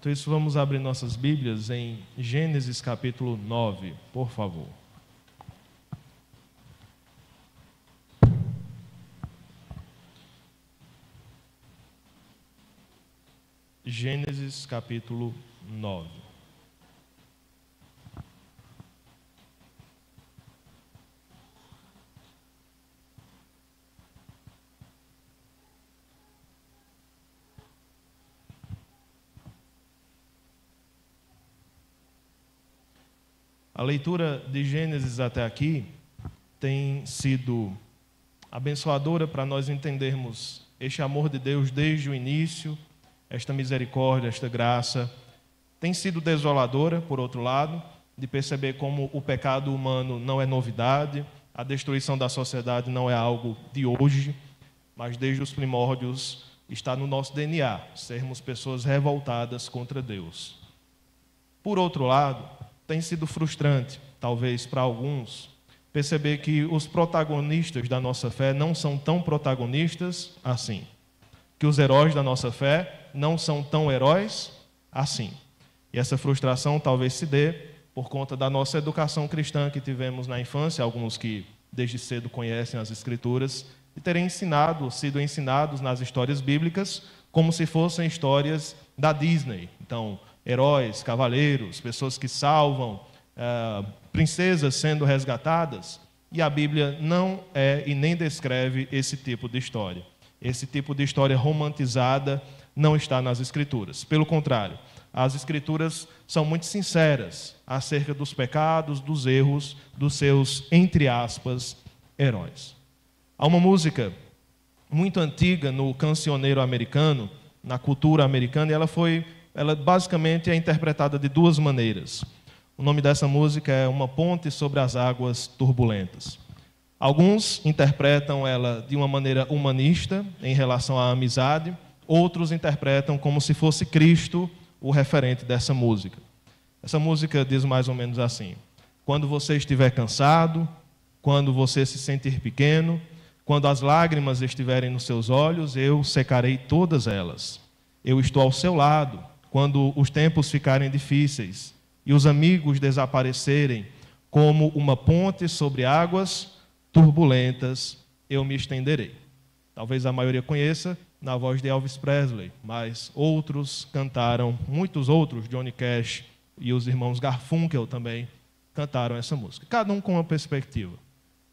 Enquanto isso, vamos abrir nossas Bíblias em Gênesis capítulo 9, por favor. Gênesis capítulo 9. A leitura de Gênesis até aqui tem sido abençoadora para nós entendermos este amor de Deus desde o início, esta misericórdia, esta graça. Tem sido desoladora, por outro lado, de perceber como o pecado humano não é novidade, a destruição da sociedade não é algo de hoje, mas desde os primórdios está no nosso DNA, sermos pessoas revoltadas contra Deus. Por outro lado, tem sido frustrante, talvez para alguns, perceber que os protagonistas da nossa fé não são tão protagonistas assim. Que os heróis da nossa fé não são tão heróis assim. E essa frustração talvez se dê por conta da nossa educação cristã que tivemos na infância, alguns que desde cedo conhecem as Escrituras, e terem sido ensinados nas histórias bíblicas como se fossem histórias da Disney. Então, heróis, cavaleiros, pessoas que salvam, princesas sendo resgatadas, e a Bíblia não é e nem descreve esse tipo de história. Esse tipo de história romantizada não está nas Escrituras. Pelo contrário, as Escrituras são muito sinceras acerca dos pecados, dos erros, dos seus, entre aspas, heróis. Há uma música muito antiga no cancioneiro americano, na cultura americana, e ela basicamente é interpretada de duas maneiras. O nome dessa música é Uma Ponte sobre as Águas Turbulentas. Alguns interpretam ela de uma maneira humanista, em relação à amizade, outros interpretam como se fosse Cristo o referente dessa música. Essa música diz mais ou menos assim: quando você estiver cansado, quando você se sentir pequeno, quando as lágrimas estiverem nos seus olhos, eu secarei todas elas. Eu estou ao seu lado, quando os tempos ficarem difíceis e os amigos desaparecerem, como uma ponte sobre águas turbulentas, eu me estenderei. Talvez a maioria conheça na voz de Elvis Presley, mas outros cantaram, muitos outros, Johnny Cash e os irmãos Garfunkel também cantaram essa música. Cada um com uma perspectiva.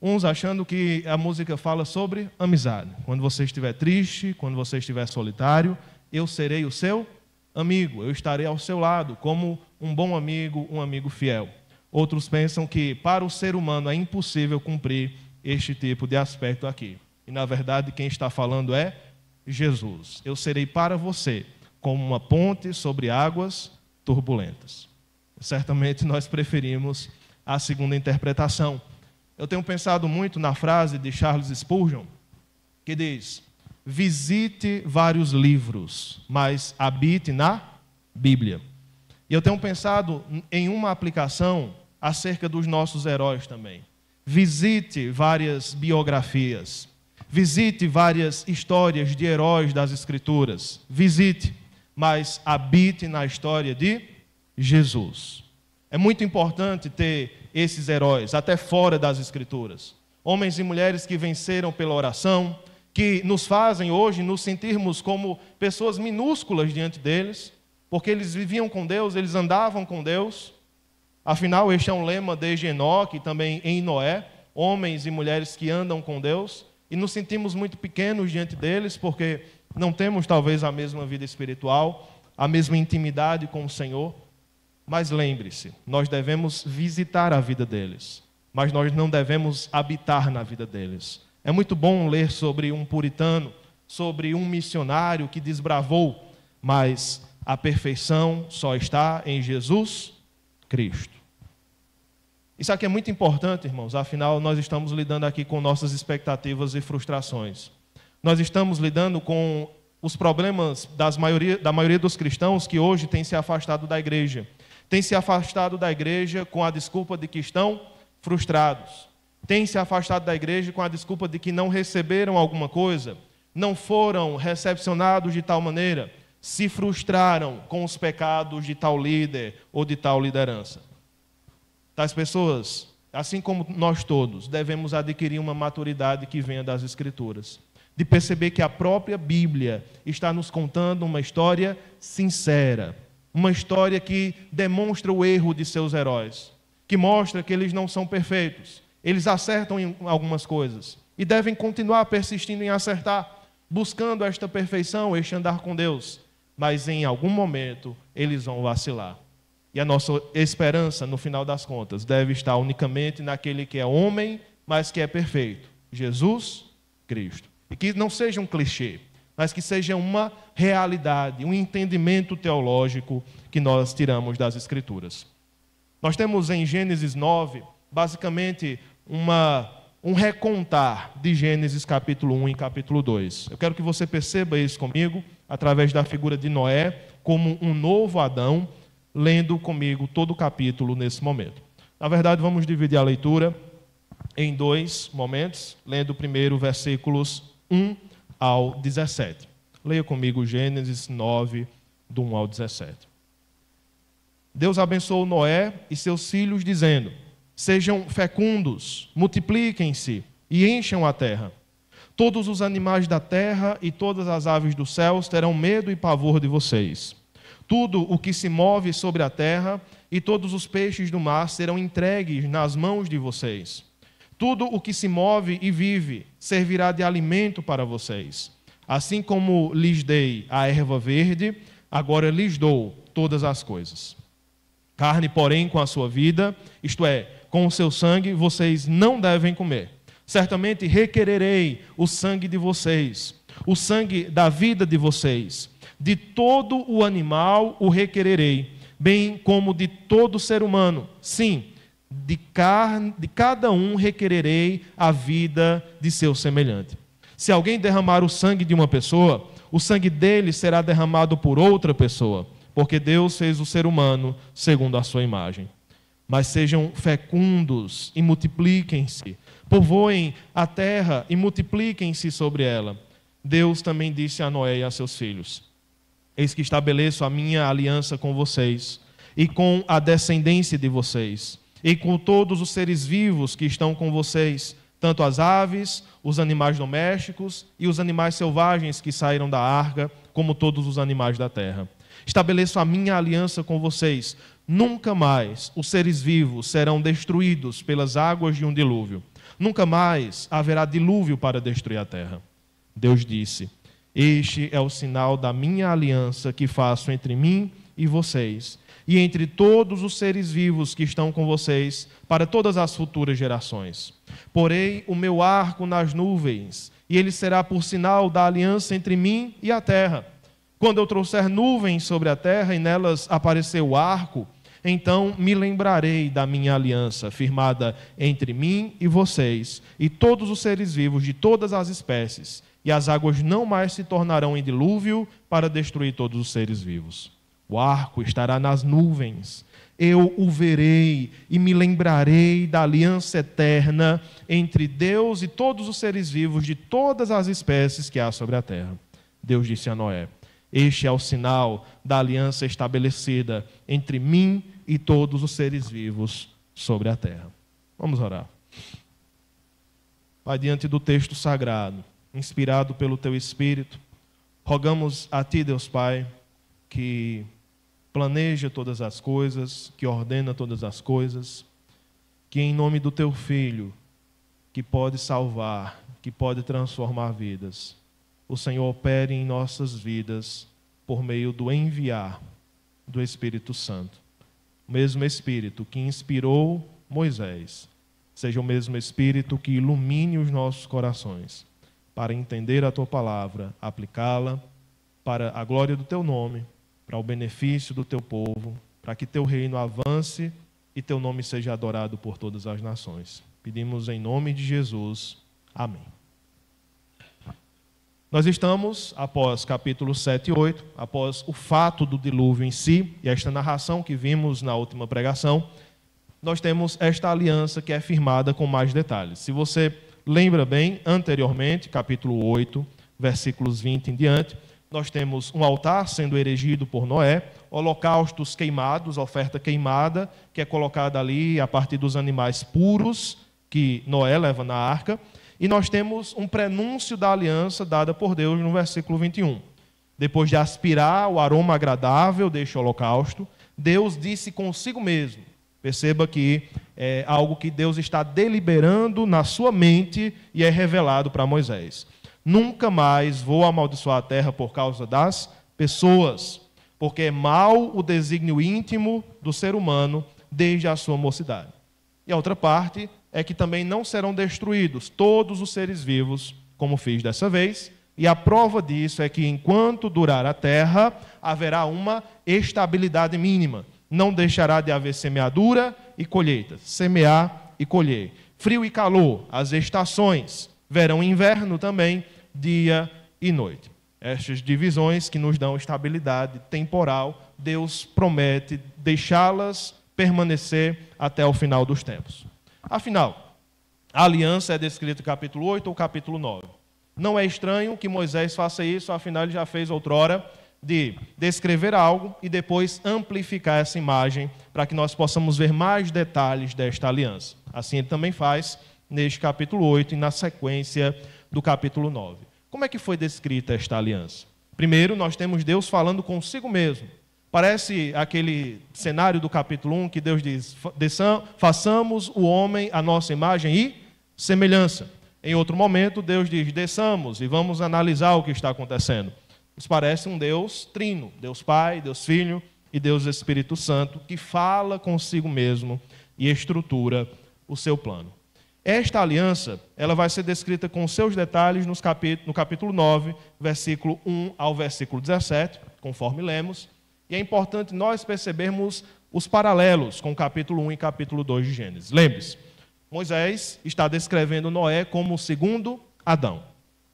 Uns achando que a música fala sobre amizade. Quando você estiver triste, quando você estiver solitário, eu serei o seu amigo, eu estarei ao seu lado, como um bom amigo, um amigo fiel. Outros pensam que para o ser humano é impossível cumprir este tipo de aspecto aqui. E, na verdade, quem está falando é Jesus. Eu serei para você como uma ponte sobre águas turbulentas. Certamente nós preferimos a segunda interpretação. Eu tenho pensado muito na frase de Charles Spurgeon, que diz: visite vários livros, mas habite na Bíblia. E eu tenho pensado em uma aplicação acerca dos nossos heróis também. Visite várias biografias, visite várias histórias de heróis das Escrituras, visite, mas habite na história de Jesus. É muito importante ter esses heróis, até fora das Escrituras. Homens e mulheres que venceram pela oração, que nos fazem hoje nos sentirmos como pessoas minúsculas diante deles, porque eles viviam com Deus, eles andavam com Deus. Afinal, este é um lema desde Enoque e também em Noé, homens e mulheres que andam com Deus, e nos sentimos muito pequenos diante deles, porque não temos talvez a mesma vida espiritual, a mesma intimidade com o Senhor. Mas lembre-se, nós devemos visitar a vida deles, mas nós não devemos habitar na vida deles. É muito bom ler sobre um puritano, sobre um missionário que desbravou, mas a perfeição só está em Jesus Cristo. Isso aqui é muito importante, irmãos, afinal nós estamos lidando aqui com nossas expectativas e frustrações. Nós estamos lidando com os problemas da maioria dos cristãos que hoje têm se afastado da igreja. Têm se afastado da igreja com a desculpa de que estão frustrados. Têm se afastado da igreja com a desculpa de que não receberam alguma coisa, não foram recepcionados de tal maneira, se frustraram com os pecados de tal líder ou de tal liderança. Tais pessoas, assim como nós todos, devemos adquirir uma maturidade que venha das Escrituras, de perceber que a própria Bíblia está nos contando uma história sincera, uma história que demonstra o erro de seus heróis, que mostra que eles não são perfeitos, eles acertam em algumas coisas e devem continuar persistindo em acertar, buscando esta perfeição, este andar com Deus, mas em algum momento eles vão vacilar. E a nossa esperança, no final das contas, deve estar unicamente naquele que é homem, mas que é perfeito, Jesus Cristo. E que não seja um clichê, mas que seja uma realidade, um entendimento teológico que nós tiramos das Escrituras. Nós temos em Gênesis 9, basicamente, um recontar de Gênesis capítulo 1 e capítulo 2. Eu quero que você perceba isso comigo, através da figura de Noé, como um novo Adão, lendo comigo todo o capítulo nesse momento. Na verdade, vamos dividir a leitura em dois momentos, lendo primeiro versículos 1 ao 17. Leia comigo Gênesis 9, do 1 ao 17. Deus abençoou Noé e seus filhos, dizendo: sejam fecundos, multipliquem-se e encham a terra. Todos os animais da terra e todas as aves dos céus terão medo e pavor de vocês. Tudo o que se move sobre a terra e todos os peixes do mar serão entregues nas mãos de vocês. Tudo o que se move e vive servirá de alimento para vocês. Assim como lhes dei a erva verde, agora lhes dou todas as coisas. Carne, porém, com a sua vida, isto é, com o seu sangue, vocês não devem comer. Certamente requererei o sangue de vocês, o sangue da vida de vocês. De todo o animal o requererei, bem como de todo ser humano. Sim, de cada um requererei a vida de seu semelhante. Se alguém derramar o sangue de uma pessoa, o sangue dele será derramado por outra pessoa, porque Deus fez o ser humano segundo a sua imagem. Mas sejam fecundos e multipliquem-se, povoem a terra e multipliquem-se sobre ela. Deus também disse a Noé e a seus filhos: eis que estabeleço a minha aliança com vocês, e com a descendência de vocês, e com todos os seres vivos que estão com vocês, tanto as aves, os animais domésticos e os animais selvagens que saíram da arca, como todos os animais da terra. Estabeleço a minha aliança com vocês. Nunca mais os seres vivos serão destruídos pelas águas de um dilúvio. Nunca mais haverá dilúvio para destruir a terra. Deus disse: este é o sinal da minha aliança que faço entre mim e vocês, e entre todos os seres vivos que estão com vocês, para todas as futuras gerações. Porei o meu arco nas nuvens, e ele será por sinal da aliança entre mim e a terra. Quando eu trouxer nuvens sobre a terra e nelas aparecer o arco, então me lembrarei da minha aliança, firmada entre mim e vocês, e todos os seres vivos de todas as espécies, e as águas não mais se tornarão em dilúvio para destruir todos os seres vivos. O arco estará nas nuvens. Eu o verei e me lembrarei da aliança eterna entre Deus e todos os seres vivos de todas as espécies que há sobre a terra. Deus disse a Noé: este é o sinal da aliança estabelecida entre mim e todos os seres vivos sobre a terra. Vamos orar. Pai, diante do texto sagrado, inspirado pelo Teu Espírito, rogamos a Ti, Deus Pai, que planeja todas as coisas, que ordena todas as coisas, que em nome do Teu Filho, que pode salvar, que pode transformar vidas, o Senhor opere em nossas vidas por meio do enviar do Espírito Santo. O mesmo Espírito que inspirou Moisés, seja o mesmo Espírito que ilumine os nossos corações, para entender a Tua palavra, aplicá-la para a glória do Teu nome, para o benefício do Teu povo, para que Teu reino avance e Teu nome seja adorado por todas as nações. Pedimos em nome de Jesus. Amém. Nós estamos, após capítulo 7 e 8, após o fato do dilúvio em si, e esta narração que vimos na última pregação, nós temos esta aliança que é firmada com mais detalhes. Se você lembra bem, anteriormente, capítulo 8, versículos 20 em diante, nós temos um altar sendo erigido por Noé, holocaustos queimados, oferta queimada, que é colocada ali a partir dos animais puros que Noé leva na arca. E nós temos um prenúncio da aliança dada por Deus no versículo 21. Depois de aspirar o aroma agradável deste holocausto, Deus disse consigo mesmo. Perceba que é algo que Deus está deliberando na sua mente e é revelado para Moisés. Nunca mais vou amaldiçoar a terra por causa das pessoas, porque é mau o desígnio íntimo do ser humano desde a sua mocidade. E a outra parte é que também não serão destruídos todos os seres vivos, como fiz dessa vez, e a prova disso é que enquanto durar a terra, haverá uma estabilidade mínima. Não deixará de haver semeadura e colheita, semear e colher. Frio e calor, as estações, verão e inverno também, dia e noite. Estas divisões que nos dão estabilidade temporal, Deus promete deixá-las permanecer até o final dos tempos. Afinal, a aliança é descrita no capítulo 8 ou capítulo 9. Não é estranho que Moisés faça isso, afinal ele já fez outrora, de descrever algo e depois amplificar essa imagem para que nós possamos ver mais detalhes desta aliança. Assim ele também faz neste capítulo 8 e na sequência do capítulo 9. Como é que foi descrita esta aliança? Primeiro, nós temos Deus falando consigo mesmo. Parece aquele cenário do capítulo 1 que Deus diz, façamos o homem à nossa imagem e semelhança. Em outro momento, Deus diz, desçamos e vamos analisar o que está acontecendo. Isso parece um Deus trino, Deus Pai, Deus Filho e Deus Espírito Santo, que fala consigo mesmo e estrutura o seu plano. Esta aliança, ela vai ser descrita com seus detalhes no capítulo 9, versículo 1 ao versículo 17, conforme lemos. E é importante nós percebermos os paralelos com o capítulo 1 e capítulo 2 de Gênesis. Lembre-se, Moisés está descrevendo Noé como o segundo Adão.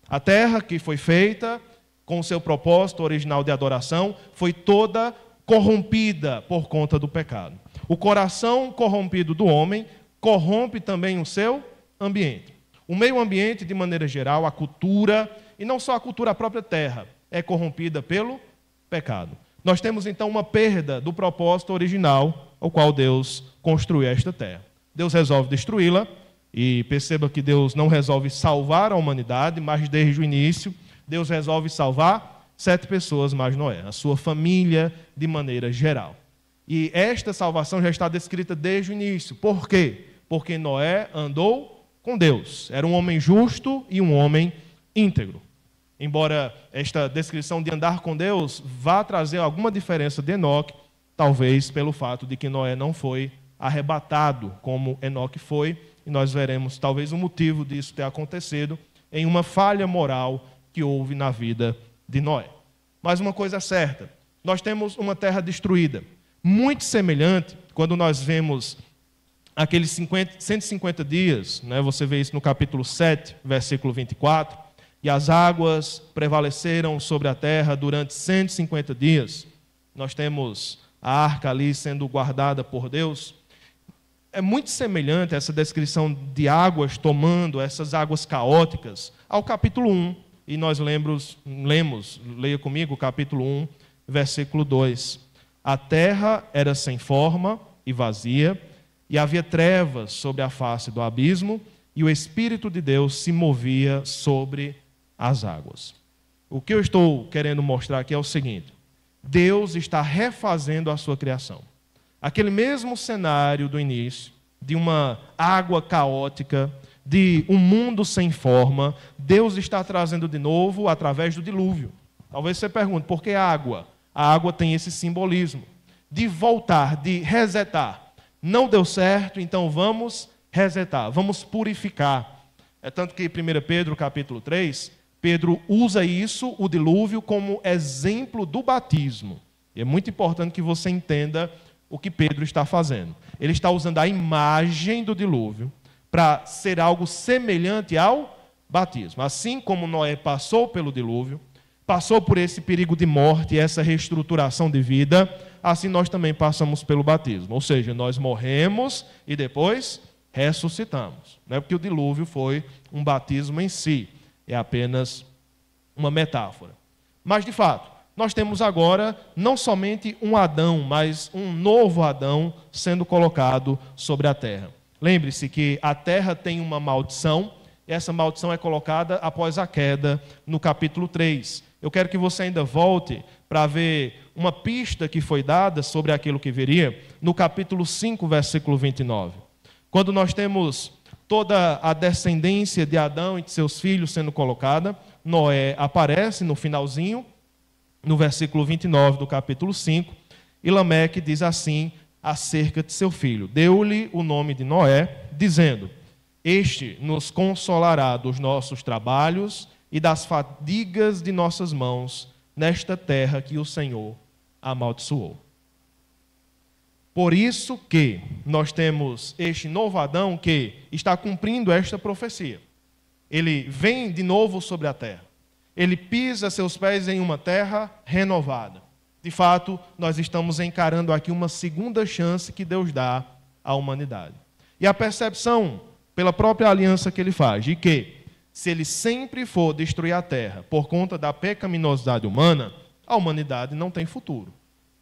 A terra que foi feita com o seu propósito original de adoração foi toda corrompida por conta do pecado. O coração corrompido do homem corrompe também o seu ambiente. O meio ambiente, de maneira geral, a cultura, e não só a cultura, a própria terra, é corrompida pelo pecado. Nós temos então uma perda do propósito original ao qual Deus construiu esta terra. Deus resolve destruí-la, e perceba que Deus não resolve salvar a humanidade, mas desde o início, Deus resolve salvar 7 pessoas mais Noé, a sua família de maneira geral. E esta salvação já está descrita desde o início. Por quê? Porque Noé andou com Deus. Era um homem justo e um homem íntegro. Embora esta descrição de andar com Deus vá trazer alguma diferença de Enoque, talvez pelo fato de que Noé não foi arrebatado como Enoque foi, e nós veremos talvez o motivo disso ter acontecido em uma falha moral que houve na vida de Noé. Mas uma coisa é certa, nós temos uma terra destruída, muito semelhante quando nós vemos aqueles 150 dias, né? Você vê isso no capítulo 7, versículo 24, e as águas prevaleceram sobre a terra durante 150 dias. Nós temos a arca ali sendo guardada por Deus. É muito semelhante essa descrição de águas tomando, essas águas caóticas, ao capítulo 1. E nós lemos, leia comigo o capítulo 1, versículo 2. A terra era sem forma e vazia, e havia trevas sobre a face do abismo, e o Espírito de Deus se movia sobre as águas. O que eu estou querendo mostrar aqui é o seguinte: Deus está refazendo a sua criação. Aquele mesmo cenário do início, de uma água caótica, de um mundo sem forma, Deus está trazendo de novo através do dilúvio. Talvez você pergunte, por que água? A água tem esse simbolismo de voltar, de resetar. Não deu certo, então vamos resetar, vamos purificar. É tanto que em 1 Pedro, capítulo 3, Pedro usa isso, o dilúvio, como exemplo do batismo. E é muito importante que você entenda o que Pedro está fazendo. Ele está usando a imagem do dilúvio para ser algo semelhante ao batismo. Assim como Noé passou pelo dilúvio, passou por esse perigo de morte e essa reestruturação de vida, assim nós também passamos pelo batismo. Ou seja, nós morremos e depois ressuscitamos. Não é porque o dilúvio foi um batismo em si, é apenas uma metáfora. Mas, de fato, nós temos agora não somente um Adão, mas um novo Adão sendo colocado sobre a terra. Lembre-se que a terra tem uma maldição, e essa maldição é colocada após a queda no capítulo 3. Eu quero que você ainda volte para ver uma pista que foi dada sobre aquilo que viria no capítulo 5, versículo 29. Quando nós temos toda a descendência de Adão e de seus filhos sendo colocada, Noé aparece no finalzinho, no versículo 29 do capítulo 5, e Lameque diz assim acerca de seu filho: deu-lhe o nome de Noé, dizendo: este nos consolará dos nossos trabalhos e das fadigas de nossas mãos nesta terra que o Senhor amaldiçoou. Por isso que nós temos este novo Adão que está cumprindo esta profecia. Ele vem de novo sobre a terra. Ele pisa seus pés em uma terra renovada. De fato, nós estamos encarando aqui uma segunda chance que Deus dá à humanidade. E a percepção, pela própria aliança que ele faz, de que, se ele sempre for destruir a terra por conta da pecaminosidade humana, a humanidade não tem futuro.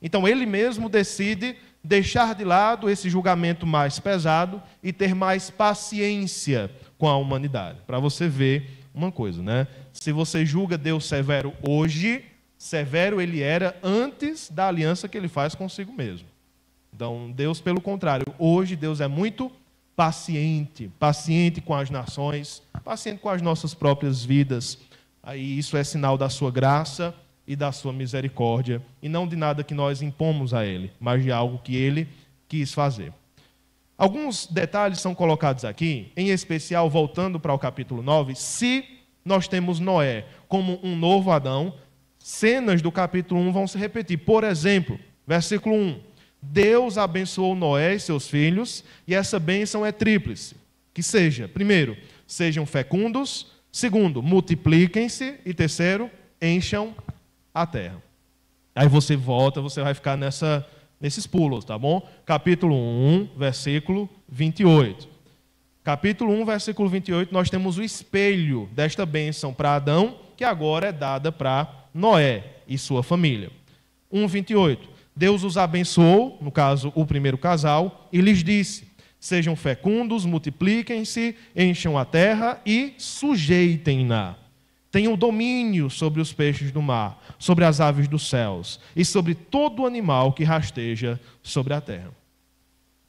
Então, ele mesmo decide deixar de lado esse julgamento mais pesado e ter mais paciência com a humanidade. Para você ver uma coisa, né? Se você julga Deus severo hoje, severo ele era antes da aliança que ele faz consigo mesmo. Então, Deus, pelo contrário, hoje Deus é muito paciente, paciente com as nações, paciente com as nossas próprias vidas. Aí isso é sinal da sua graça e da sua misericórdia, e não de nada que nós impomos a ele, mas de algo que ele quis fazer. Alguns detalhes são colocados aqui, em especial, voltando para o capítulo 9, se nós temos Noé como um novo Adão, cenas do capítulo 1 vão se repetir. Por exemplo, versículo 1, Deus abençoou Noé e seus filhos, e essa bênção é tríplice, que seja, primeiro, sejam fecundos, segundo, multipliquem-se, e terceiro, encham a terra. Aí você volta, você vai ficar nesses pulos, tá bom? Capítulo 1, versículo 28. Capítulo 1, versículo 28, nós temos o espelho desta bênção para Adão, que agora é dada para Noé e sua família. 1, 28. Deus os abençoou, no caso, o primeiro casal, e lhes disse: sejam fecundos, multipliquem-se, encham a terra e sujeitem-na. Tenham domínio sobre os peixes do mar, sobre as aves dos céus e sobre todo animal que rasteja sobre a terra.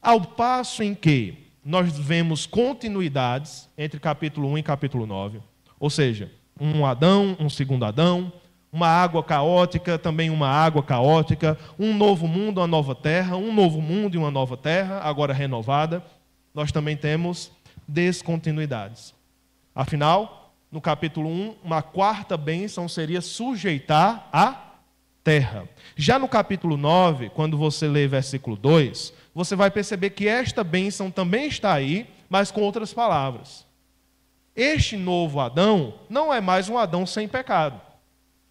Ao passo em que nós vemos continuidades entre capítulo 1 e capítulo 9, ou seja, um Adão, um segundo Adão, uma água caótica, também uma água caótica, um novo mundo, uma nova terra, um novo mundo e uma nova terra, agora renovada, nós também temos descontinuidades. Afinal, no capítulo 1, uma quarta bênção seria sujeitar a terra. Já no capítulo 9, quando você lê versículo 2, você vai perceber que esta bênção também está aí, mas com outras palavras. Este novo Adão não é mais um Adão sem pecado.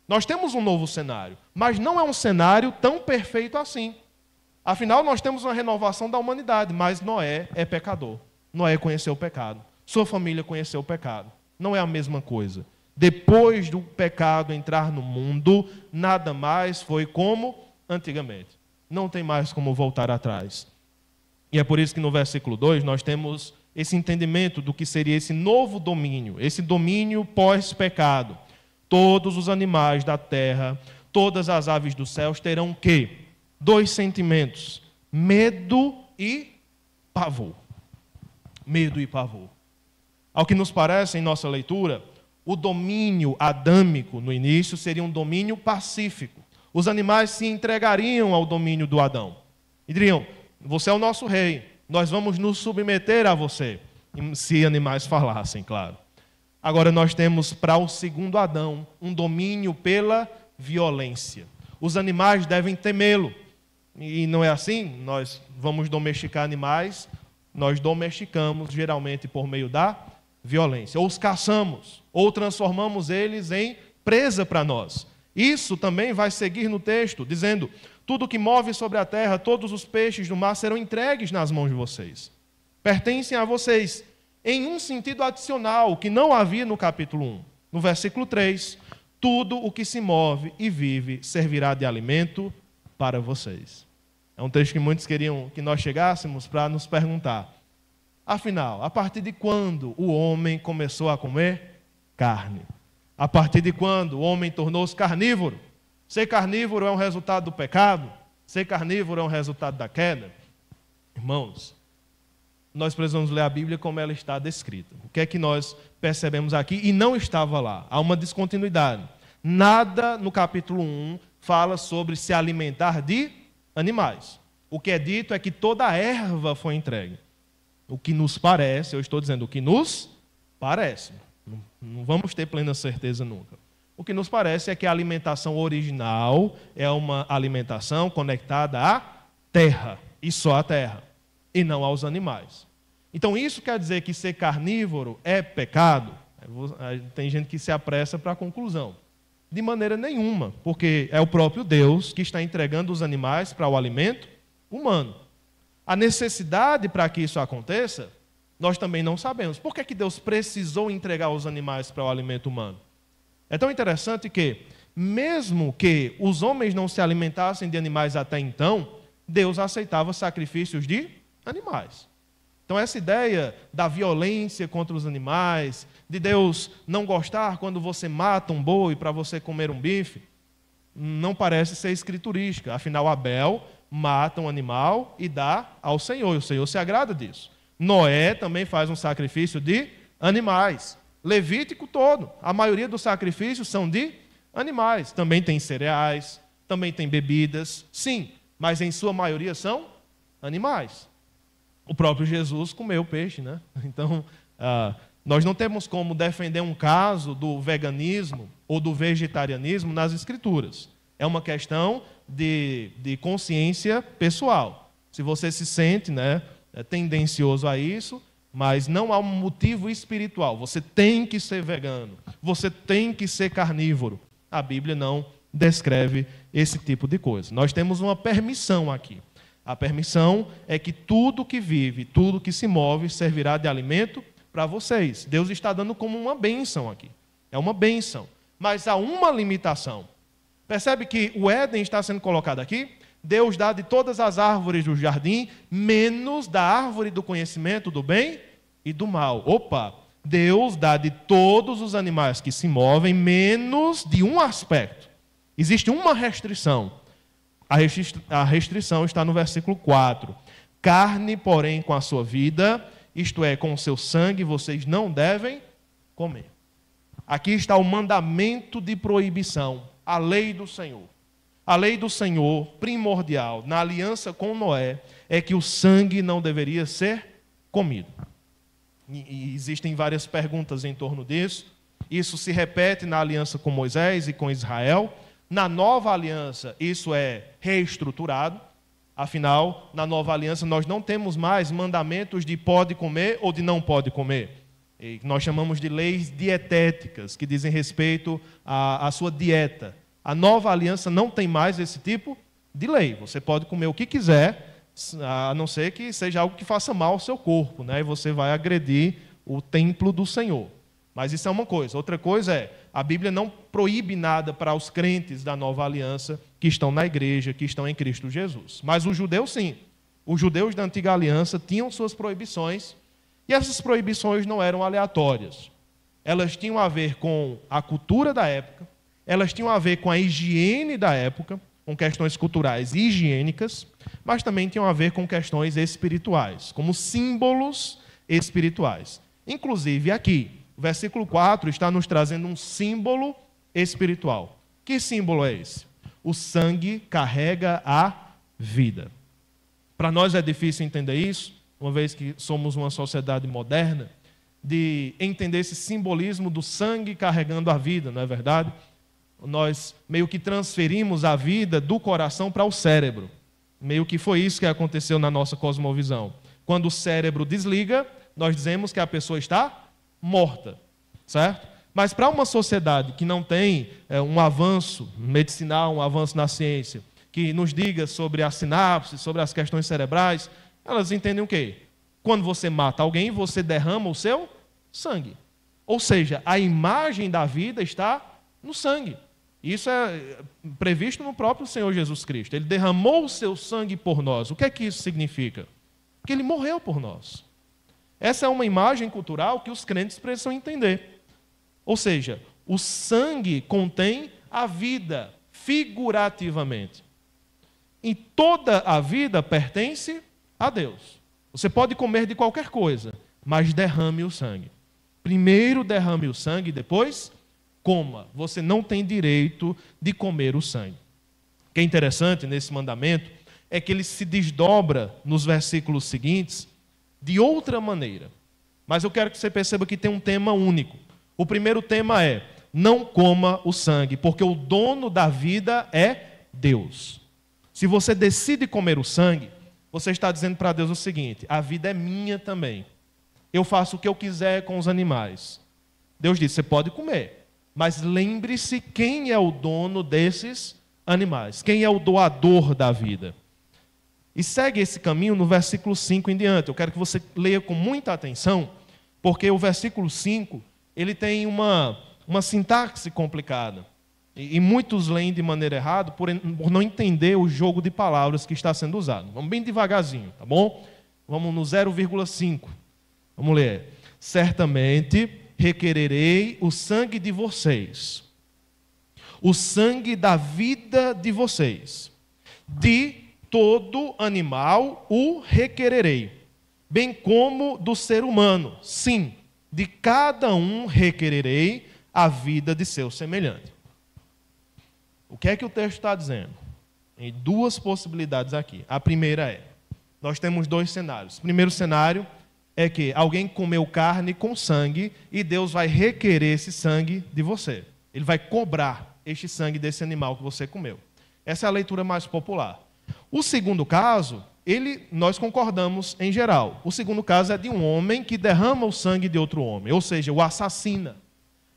Nós temos um novo cenário, mas não é um cenário tão perfeito assim. Afinal, nós temos uma renovação da humanidade, mas Noé é pecador. Noé conheceu o pecado. Sua família conheceu o pecado. Não é a mesma coisa. Depois do pecado entrar no mundo, nada mais foi como antigamente. Não tem mais como voltar atrás. E é por isso que no versículo 2 nós temos esse entendimento do que seria esse novo domínio, esse domínio pós-pecado. Todos os animais da terra, todas as aves dos céus terão o quê? 2 sentimentos: medo e pavor. Medo e pavor. Ao que nos parece, em nossa leitura, o domínio adâmico no início seria um domínio pacífico. Os animais se entregariam ao domínio do Adão. E diriam: você é o nosso rei, nós vamos nos submeter a você. Se animais falassem, claro. Agora nós temos para o segundo Adão um domínio pela violência. Os animais devem temê-lo. E não é assim? Nós vamos domesticar animais, nós domesticamos geralmente por meio da violência. Ou os caçamos, ou transformamos eles em presa para nós. Isso também vai seguir no texto, dizendo: tudo que move sobre a terra, todos os peixes do mar serão entregues nas mãos de vocês. Pertencem a vocês. Em um sentido adicional, que não havia no capítulo 1. No versículo 3, tudo o que se move e vive servirá de alimento para vocês. É um texto que muitos queriam que nós chegássemos para nos perguntar: afinal, a partir de quando o homem começou a comer carne? A partir de quando o homem tornou-se carnívoro? Ser carnívoro é um resultado do pecado? Ser carnívoro é um resultado da queda? Irmãos, nós precisamos ler a Bíblia como ela está descrita. O que é que nós percebemos aqui? E não estava lá. Há uma descontinuidade. Nada no capítulo 1 fala sobre se alimentar de animais. O que é dito é que toda a erva foi entregue. O que nos parece, eu estou dizendo o que nos parece. Não vamos ter plena certeza nunca. O que nos parece é que a alimentação original é uma alimentação conectada à terra, e só à terra, e não aos animais. Então isso quer dizer que ser carnívoro é pecado? Tem gente que se apressa para a conclusão. De maneira nenhuma, porque é o próprio Deus que está entregando os animais para o alimento humano. A necessidade para que isso aconteça, nós também não sabemos. Por que Deus precisou entregar os animais para o alimento humano? É tão interessante que, mesmo que os homens não se alimentassem de animais até então, Deus aceitava sacrifícios de animais. Então essa ideia da violência contra os animais, de Deus não gostar quando você mata um boi para você comer um bife, não parece ser escriturística. Afinal, Abel mata um animal e dá ao Senhor, e o Senhor se agrada disso. Noé também faz um sacrifício de animais. Levítico todo, a maioria dos sacrifícios são de animais. Também tem cereais, também tem bebidas, sim, mas em sua maioria são animais. O próprio Jesus comeu peixe, né? Então, nós não temos como defender um caso do veganismo ou do vegetarianismo nas Escrituras. É uma questão de consciência pessoal. Se você se sente, né, tendencioso a isso, mas não há um motivo espiritual. Você tem que ser vegano, você tem que ser carnívoro. A Bíblia não descreve esse tipo de coisa. Nós temos uma permissão aqui. A permissão é que tudo que vive, tudo que se move, servirá de alimento para vocês. Deus está dando como uma bênção aqui. É uma bênção. Mas há uma limitação. Percebe que o Éden está sendo colocado aqui? Deus dá de todas as árvores do jardim, menos da árvore do conhecimento do bem e do mal. Opa! Deus dá de todos os animais que se movem, menos de um aspecto. Existe uma restrição. A restrição está no versículo 4. Carne, porém, com a sua vida, isto é, com o seu sangue, vocês não devem comer. Aqui está o mandamento de proibição, a lei do Senhor. A lei do Senhor, primordial, na aliança com Noé, é que o sangue não deveria ser comido. E existem várias perguntas em torno disso. Isso se repete na aliança com Moisés e com Israel. Na nova aliança, isso é reestruturado. Afinal, na nova aliança, nós não temos mais mandamentos de pode comer ou de não pode comer. E nós chamamos de leis dietéticas, que dizem respeito à sua dieta. A nova aliança não tem mais esse tipo de lei. Você pode comer o que quiser, a não ser que seja algo que faça mal ao seu corpo, né? E você vai agredir o templo do Senhor. Mas isso é uma coisa. Outra coisa é, a Bíblia não proíbe nada para os crentes da nova aliança que estão na igreja, que estão em Cristo Jesus. Mas os judeus, sim. Os judeus da antiga aliança tinham suas proibições, e essas proibições não eram aleatórias. Elas tinham a ver com a cultura da época, elas tinham a ver com a higiene da época, com questões culturais e higiênicas, mas também tinham a ver com questões espirituais, como símbolos espirituais. Inclusive aqui, o versículo 4 está nos trazendo um símbolo espiritual. Que símbolo é esse? O sangue carrega a vida. Para nós é difícil entender isso, uma vez que somos uma sociedade moderna, de entender esse simbolismo do sangue carregando a vida, não é verdade? Nós meio que transferimos a vida do coração para o cérebro. Meio que foi isso que aconteceu na nossa cosmovisão. Quando o cérebro desliga, nós dizemos que a pessoa está morta, certo? Mas para uma sociedade que não tem um avanço medicinal, um avanço na ciência, que nos diga sobre a sinapse, sobre as questões cerebrais, elas entendem o quê? Quando você mata alguém, você derrama o seu sangue. Ou seja, a imagem da vida está no sangue. Isso é previsto no próprio Senhor Jesus Cristo. Ele derramou o seu sangue por nós. O que é que isso significa? Que ele morreu por nós. Essa é uma imagem cultural que os crentes precisam entender. Ou seja, o sangue contém a vida, figurativamente. E toda a vida pertence a Deus. Você pode comer de qualquer coisa, mas derrame o sangue. Primeiro derrame o sangue, depois coma. Você não tem direito de comer o sangue. O que é interessante nesse mandamento é que ele se desdobra nos versículos seguintes de outra maneira. Mas eu quero que você perceba que tem um tema único. O primeiro tema é: não coma o sangue, porque o dono da vida é Deus. Se você decide comer o sangue, você está dizendo para Deus o seguinte: a vida é minha também. Eu faço o que eu quiser com os animais. Deus diz: você pode comer, mas lembre-se quem é o dono desses animais, quem é o doador da vida. E segue esse caminho no versículo 5 em diante. Eu quero que você leia com muita atenção, porque o versículo 5, ele tem uma sintaxe complicada. E muitos leem de maneira errada por não entender o jogo de palavras que está sendo usado. Vamos bem devagarzinho, tá bom? Vamos no 0,5. Vamos ler. Certamente requererei o sangue de vocês, o sangue da vida de vocês. De todo animal o requererei, bem como do ser humano. Sim, de cada um requererei a vida de seu semelhante. O que é que o texto está dizendo? Tem duas possibilidades aqui. A primeira é: nós temos dois cenários. O primeiro cenário é que alguém comeu carne com sangue e Deus vai requerer esse sangue de você. Ele vai cobrar este sangue desse animal que você comeu. Essa é a leitura mais popular. O segundo caso, nós concordamos em geral. O segundo caso é de um homem que derrama o sangue de outro homem, ou seja, o assassina.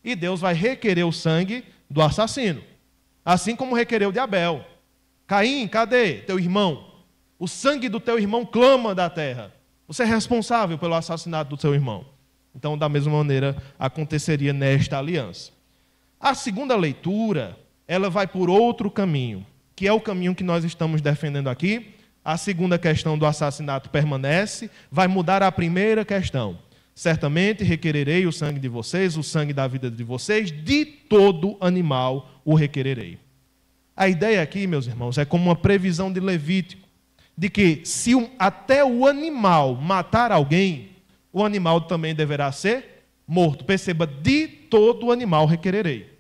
E Deus vai requerer o sangue do assassino, assim como requereu de Abel. Caim, cadê teu irmão? O sangue do teu irmão clama da terra. Você é responsável pelo assassinato do seu irmão. Então, da mesma maneira, aconteceria nesta aliança. A segunda leitura, ela vai por outro caminho, que é o caminho que nós estamos defendendo aqui. A segunda questão do assassinato permanece, vai mudar a primeira questão. Certamente requererei o sangue de vocês, o sangue da vida de vocês, de todo animal o requererei. A ideia aqui, meus irmãos, é como uma previsão de Levítico, de que se até o animal matar alguém, o animal também deverá ser morto. Perceba, de todo animal requererei.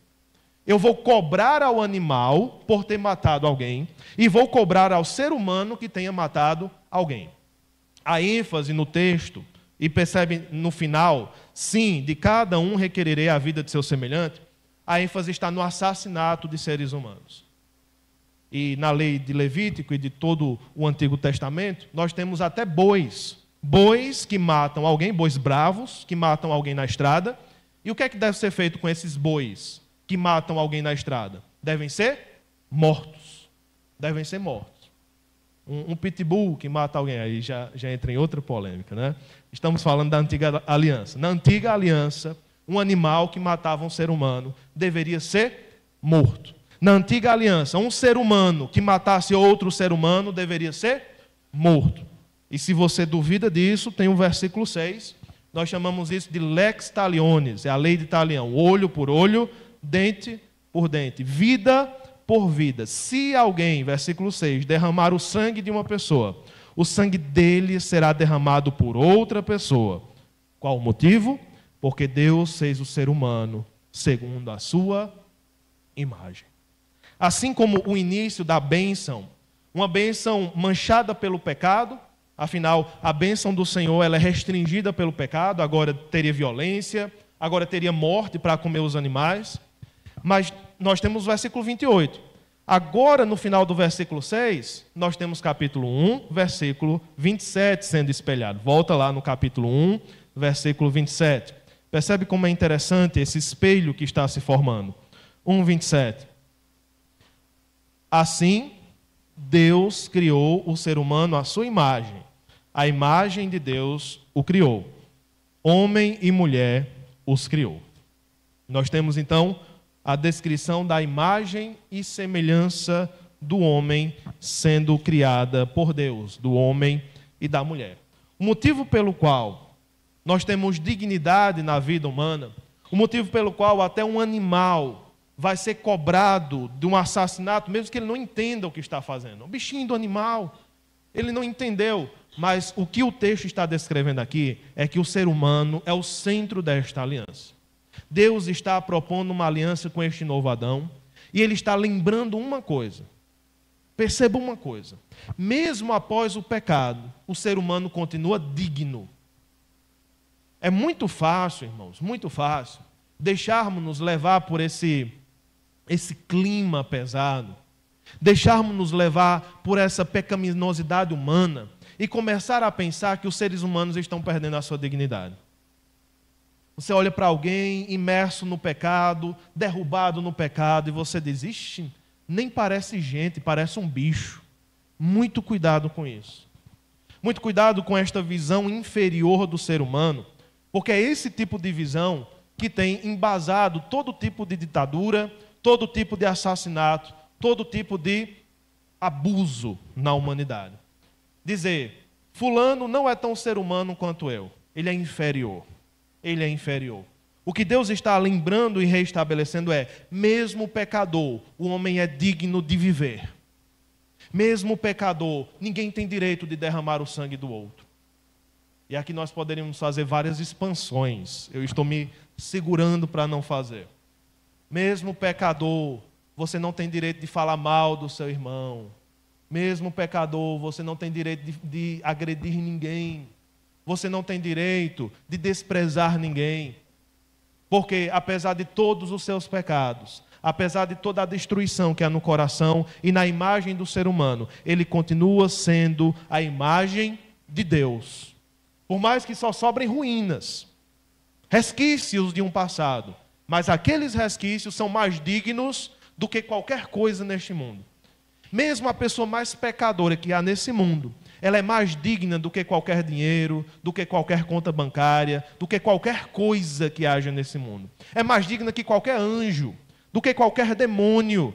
Eu vou cobrar ao animal por ter matado alguém e vou cobrar ao ser humano que tenha matado alguém. A ênfase no texto, e percebe no final, sim, de cada um requererei a vida de seu semelhante, a ênfase está no assassinato de seres humanos. E na lei de Levítico e de todo o Antigo Testamento, nós temos até bois que matam alguém, bois bravos, que matam alguém na estrada. E o que é que deve ser feito com esses bois que matam alguém na estrada? Devem ser mortos. Devem ser mortos. Um pitbull que mata alguém, aí já entra em outra polêmica, né? Estamos falando da antiga aliança. Na antiga aliança, um animal que matava um ser humano deveria ser morto. Na antiga aliança, um ser humano que matasse outro ser humano deveria ser morto. E se você duvida disso, tem o versículo 6. Nós chamamos isso de lex talionis, é a lei de Talião. Olho por olho, dente por dente, vida por vida. Se alguém, versículo 6, derramar o sangue de uma pessoa, o sangue dele será derramado por outra pessoa. Qual o motivo? Porque Deus fez o ser humano segundo a sua imagem. Assim como o início da bênção, uma bênção manchada pelo pecado, afinal, a bênção do Senhor ela é restringida pelo pecado, agora teria violência, agora teria morte para comer os animais. Mas nós temos o versículo 28. Agora, no final do versículo 6, nós temos capítulo 1, versículo 27 sendo espelhado. Volta lá no capítulo 1, versículo 27. Percebe como é interessante esse espelho que está se formando. 1, 27. Assim, Deus criou o ser humano à sua imagem. A imagem de Deus o criou. Homem e mulher os criou. Nós temos, então, a descrição da imagem e semelhança do homem sendo criada por Deus, do homem e da mulher. O motivo pelo qual nós temos dignidade na vida humana, o motivo pelo qual até um animal vai ser cobrado de um assassinato, mesmo que ele não entenda o que está fazendo. O bichinho do animal, ele não entendeu, mas o que o texto está descrevendo aqui é que o ser humano é o centro desta aliança. Deus está propondo uma aliança com este novo Adão, e ele está lembrando uma coisa. Perceba uma coisa, mesmo após o pecado, o ser humano continua digno. É muito fácil, irmãos, muito fácil, deixarmos-nos levar por esse clima pesado, deixarmos-nos levar por essa pecaminosidade humana e começar a pensar que os seres humanos estão perdendo a sua dignidade. Você olha para alguém imerso no pecado, derrubado no pecado, e você diz, ixi, nem parece gente, parece um bicho. Muito cuidado com isso. Muito cuidado com esta visão inferior do ser humano, porque é esse tipo de visão que tem embasado todo tipo de ditadura, todo tipo de assassinato, todo tipo de abuso na humanidade. Dizer, fulano não é tão ser humano quanto eu, ele é inferior. Ele é inferior. O que Deus está lembrando e reestabelecendo é, mesmo pecador, o homem é digno de viver. Mesmo pecador, ninguém tem direito de derramar o sangue do outro. E aqui nós poderíamos fazer várias expansões. Eu estou me segurando para não fazer. Mesmo pecador, você não tem direito de falar mal do seu irmão. Mesmo pecador, você não tem direito de agredir ninguém. Você não tem direito de desprezar ninguém. Porque, apesar de todos os seus pecados, apesar de toda a destruição que há no coração e na imagem do ser humano, ele continua sendo a imagem de Deus. Por mais que só sobrem ruínas, resquícios de um passado, mas aqueles resquícios são mais dignos do que qualquer coisa neste mundo. Mesmo a pessoa mais pecadora que há nesse mundo, ela é mais digna do que qualquer dinheiro, do que qualquer conta bancária, do que qualquer coisa que haja nesse mundo. É mais digna que qualquer anjo, do que qualquer demônio.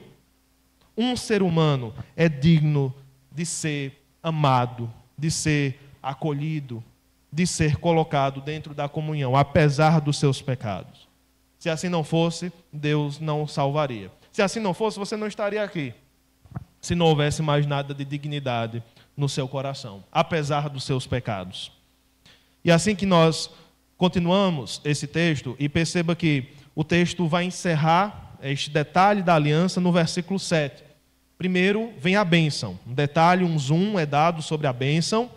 Um ser humano é digno de ser amado, de ser acolhido, de ser colocado dentro da comunhão, apesar dos seus pecados. Se assim não fosse, Deus não o salvaria. Se assim não fosse, você não estaria aqui. Se não houvesse mais nada de dignidade no seu coração, apesar dos seus pecados. E assim que nós continuamos esse texto, e perceba que o texto vai encerrar este detalhe da aliança no versículo 7. Primeiro vem a bênção. Um detalhe, um zoom é dado sobre a bênção,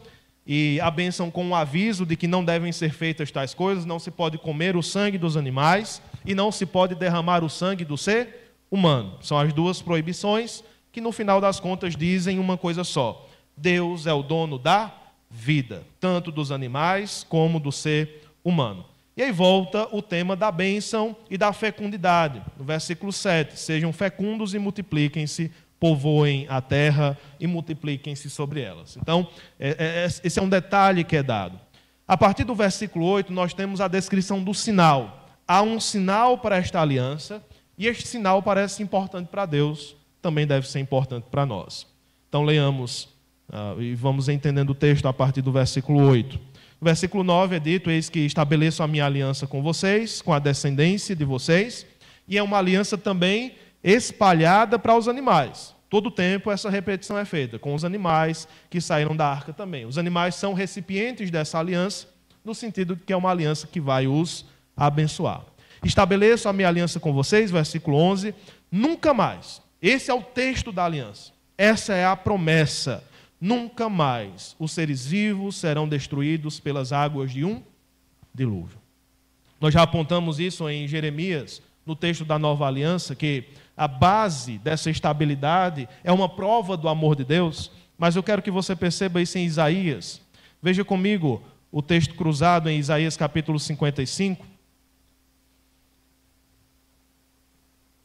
e a bênção com um aviso de que não devem ser feitas tais coisas, não se pode comer o sangue dos animais, e não se pode derramar o sangue do ser humano. São as duas proibições que no final das contas dizem uma coisa só: Deus é o dono da vida, tanto dos animais como do ser humano. E aí volta o tema da bênção e da fecundidade. No versículo 7, sejam fecundos e multipliquem-se, povoem a terra e multipliquem-se sobre elas. Então, esse é um detalhe que é dado. A partir do versículo 8, nós temos a descrição do sinal. Há um sinal para esta aliança, e este sinal parece importante para Deus, também deve ser importante para nós. Então, leiamos e vamos entendendo o texto a partir do versículo 8. No versículo 9 é dito: eis que estabeleço a minha aliança com vocês, com a descendência de vocês, e é uma aliança também espalhada para os animais. Todo o tempo essa repetição é feita, com os animais que saíram da arca também. Os animais são recipientes dessa aliança, no sentido de que é uma aliança que vai os abençoar. Estabeleço a minha aliança com vocês, versículo 11, nunca mais. Esse é o texto da aliança. Essa é a promessa. Nunca mais os seres vivos serão destruídos pelas águas de um dilúvio. Nós já apontamos isso em Jeremias, no texto da Nova Aliança, que a base dessa estabilidade é uma prova do amor de Deus, mas eu quero que você perceba isso em Isaías. Veja comigo o texto cruzado em Isaías capítulo 55.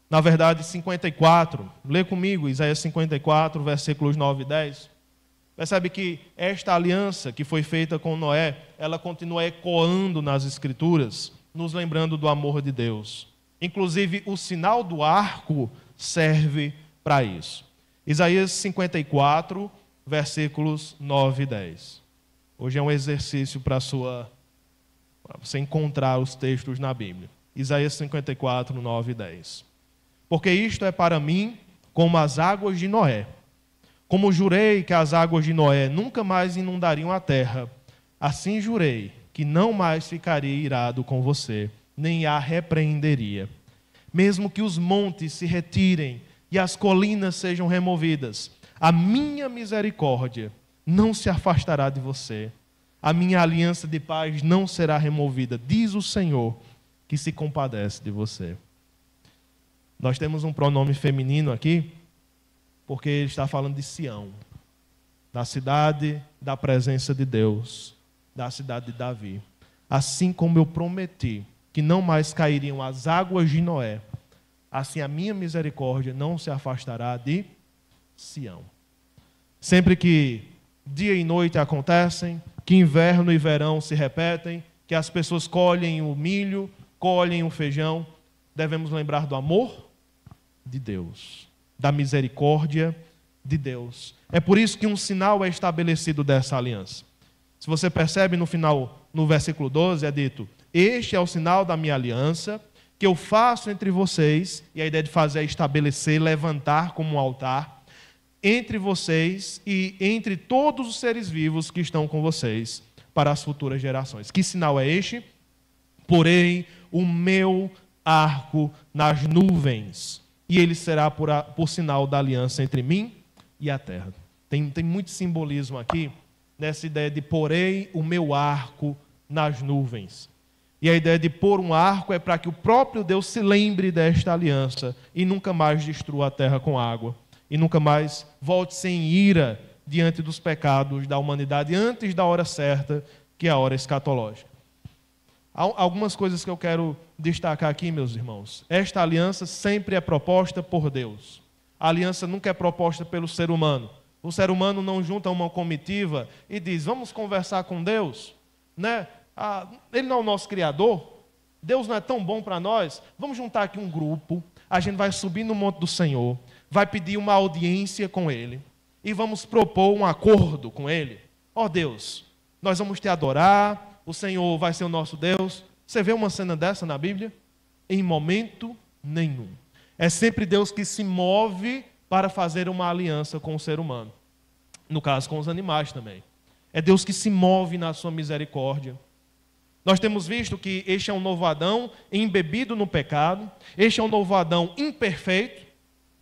Na verdade, 54. Lê comigo Isaías 54, versículos 9 e 10. Percebe que esta aliança que foi feita com Noé, ela continua ecoando nas Escrituras, nos lembrando do amor de Deus. Inclusive, o sinal do arco serve para isso. Isaías 54, versículos 9 e 10. Hoje é um exercício para você encontrar os textos na Bíblia. Isaías 54, 9 e 10. Porque isto é para mim como as águas de Noé. Como jurei que as águas de Noé nunca mais inundariam a terra, assim jurei que não mais ficaria irado com você, nem a repreenderia. Mesmo que os montes se retirem e as colinas sejam removidas, a minha misericórdia não se afastará de você. A minha aliança de paz não será removida, diz o Senhor, que se compadece de você. Nós temos um pronome feminino aqui, porque ele está falando de Sião, da cidade da presença de Deus, da cidade de Davi. Assim como eu prometi que não mais cairiam as águas de Noé, assim a minha misericórdia não se afastará de Sião. Sempre que dia e noite acontecem, que inverno e verão se repetem, que as pessoas colhem o milho, colhem o feijão, devemos lembrar do amor de Deus, da misericórdia de Deus. É por isso que um sinal é estabelecido dessa aliança. Se você percebe no final, no versículo 12, é dito: este é o sinal da minha aliança, que eu faço entre vocês, e a ideia de fazer é estabelecer, levantar como um altar, entre vocês e entre todos os seres vivos que estão com vocês, para as futuras gerações. Que sinal é este? Porei o meu arco nas nuvens, e ele será por sinal da aliança entre mim e a terra. Tem muito simbolismo aqui, nessa ideia de porei o meu arco nas nuvens. E a ideia de pôr um arco é para que o próprio Deus se lembre desta aliança e nunca mais destrua a terra com água. E nunca mais volte sem ira diante dos pecados da humanidade antes da hora certa, que é a hora escatológica. Há algumas coisas que eu quero destacar aqui, meus irmãos. Esta aliança sempre é proposta por Deus. A aliança nunca é proposta pelo ser humano. O ser humano não junta uma comitiva e diz: vamos conversar com Deus, né? Ele não é o nosso Criador, Deus não é tão bom para nós, vamos juntar aqui um grupo, a gente vai subir no monte do Senhor, vai pedir uma audiência com Ele, e vamos propor um acordo com Ele. Ó Deus, nós vamos te adorar, o Senhor vai ser o nosso Deus. Você vê uma cena dessa na Bíblia? Em momento nenhum. É sempre Deus que se move para fazer uma aliança com o ser humano. No caso, com os animais também. É Deus que se move na sua misericórdia. Nós temos visto que este é um novo Adão embebido no pecado. Este é um novo Adão imperfeito.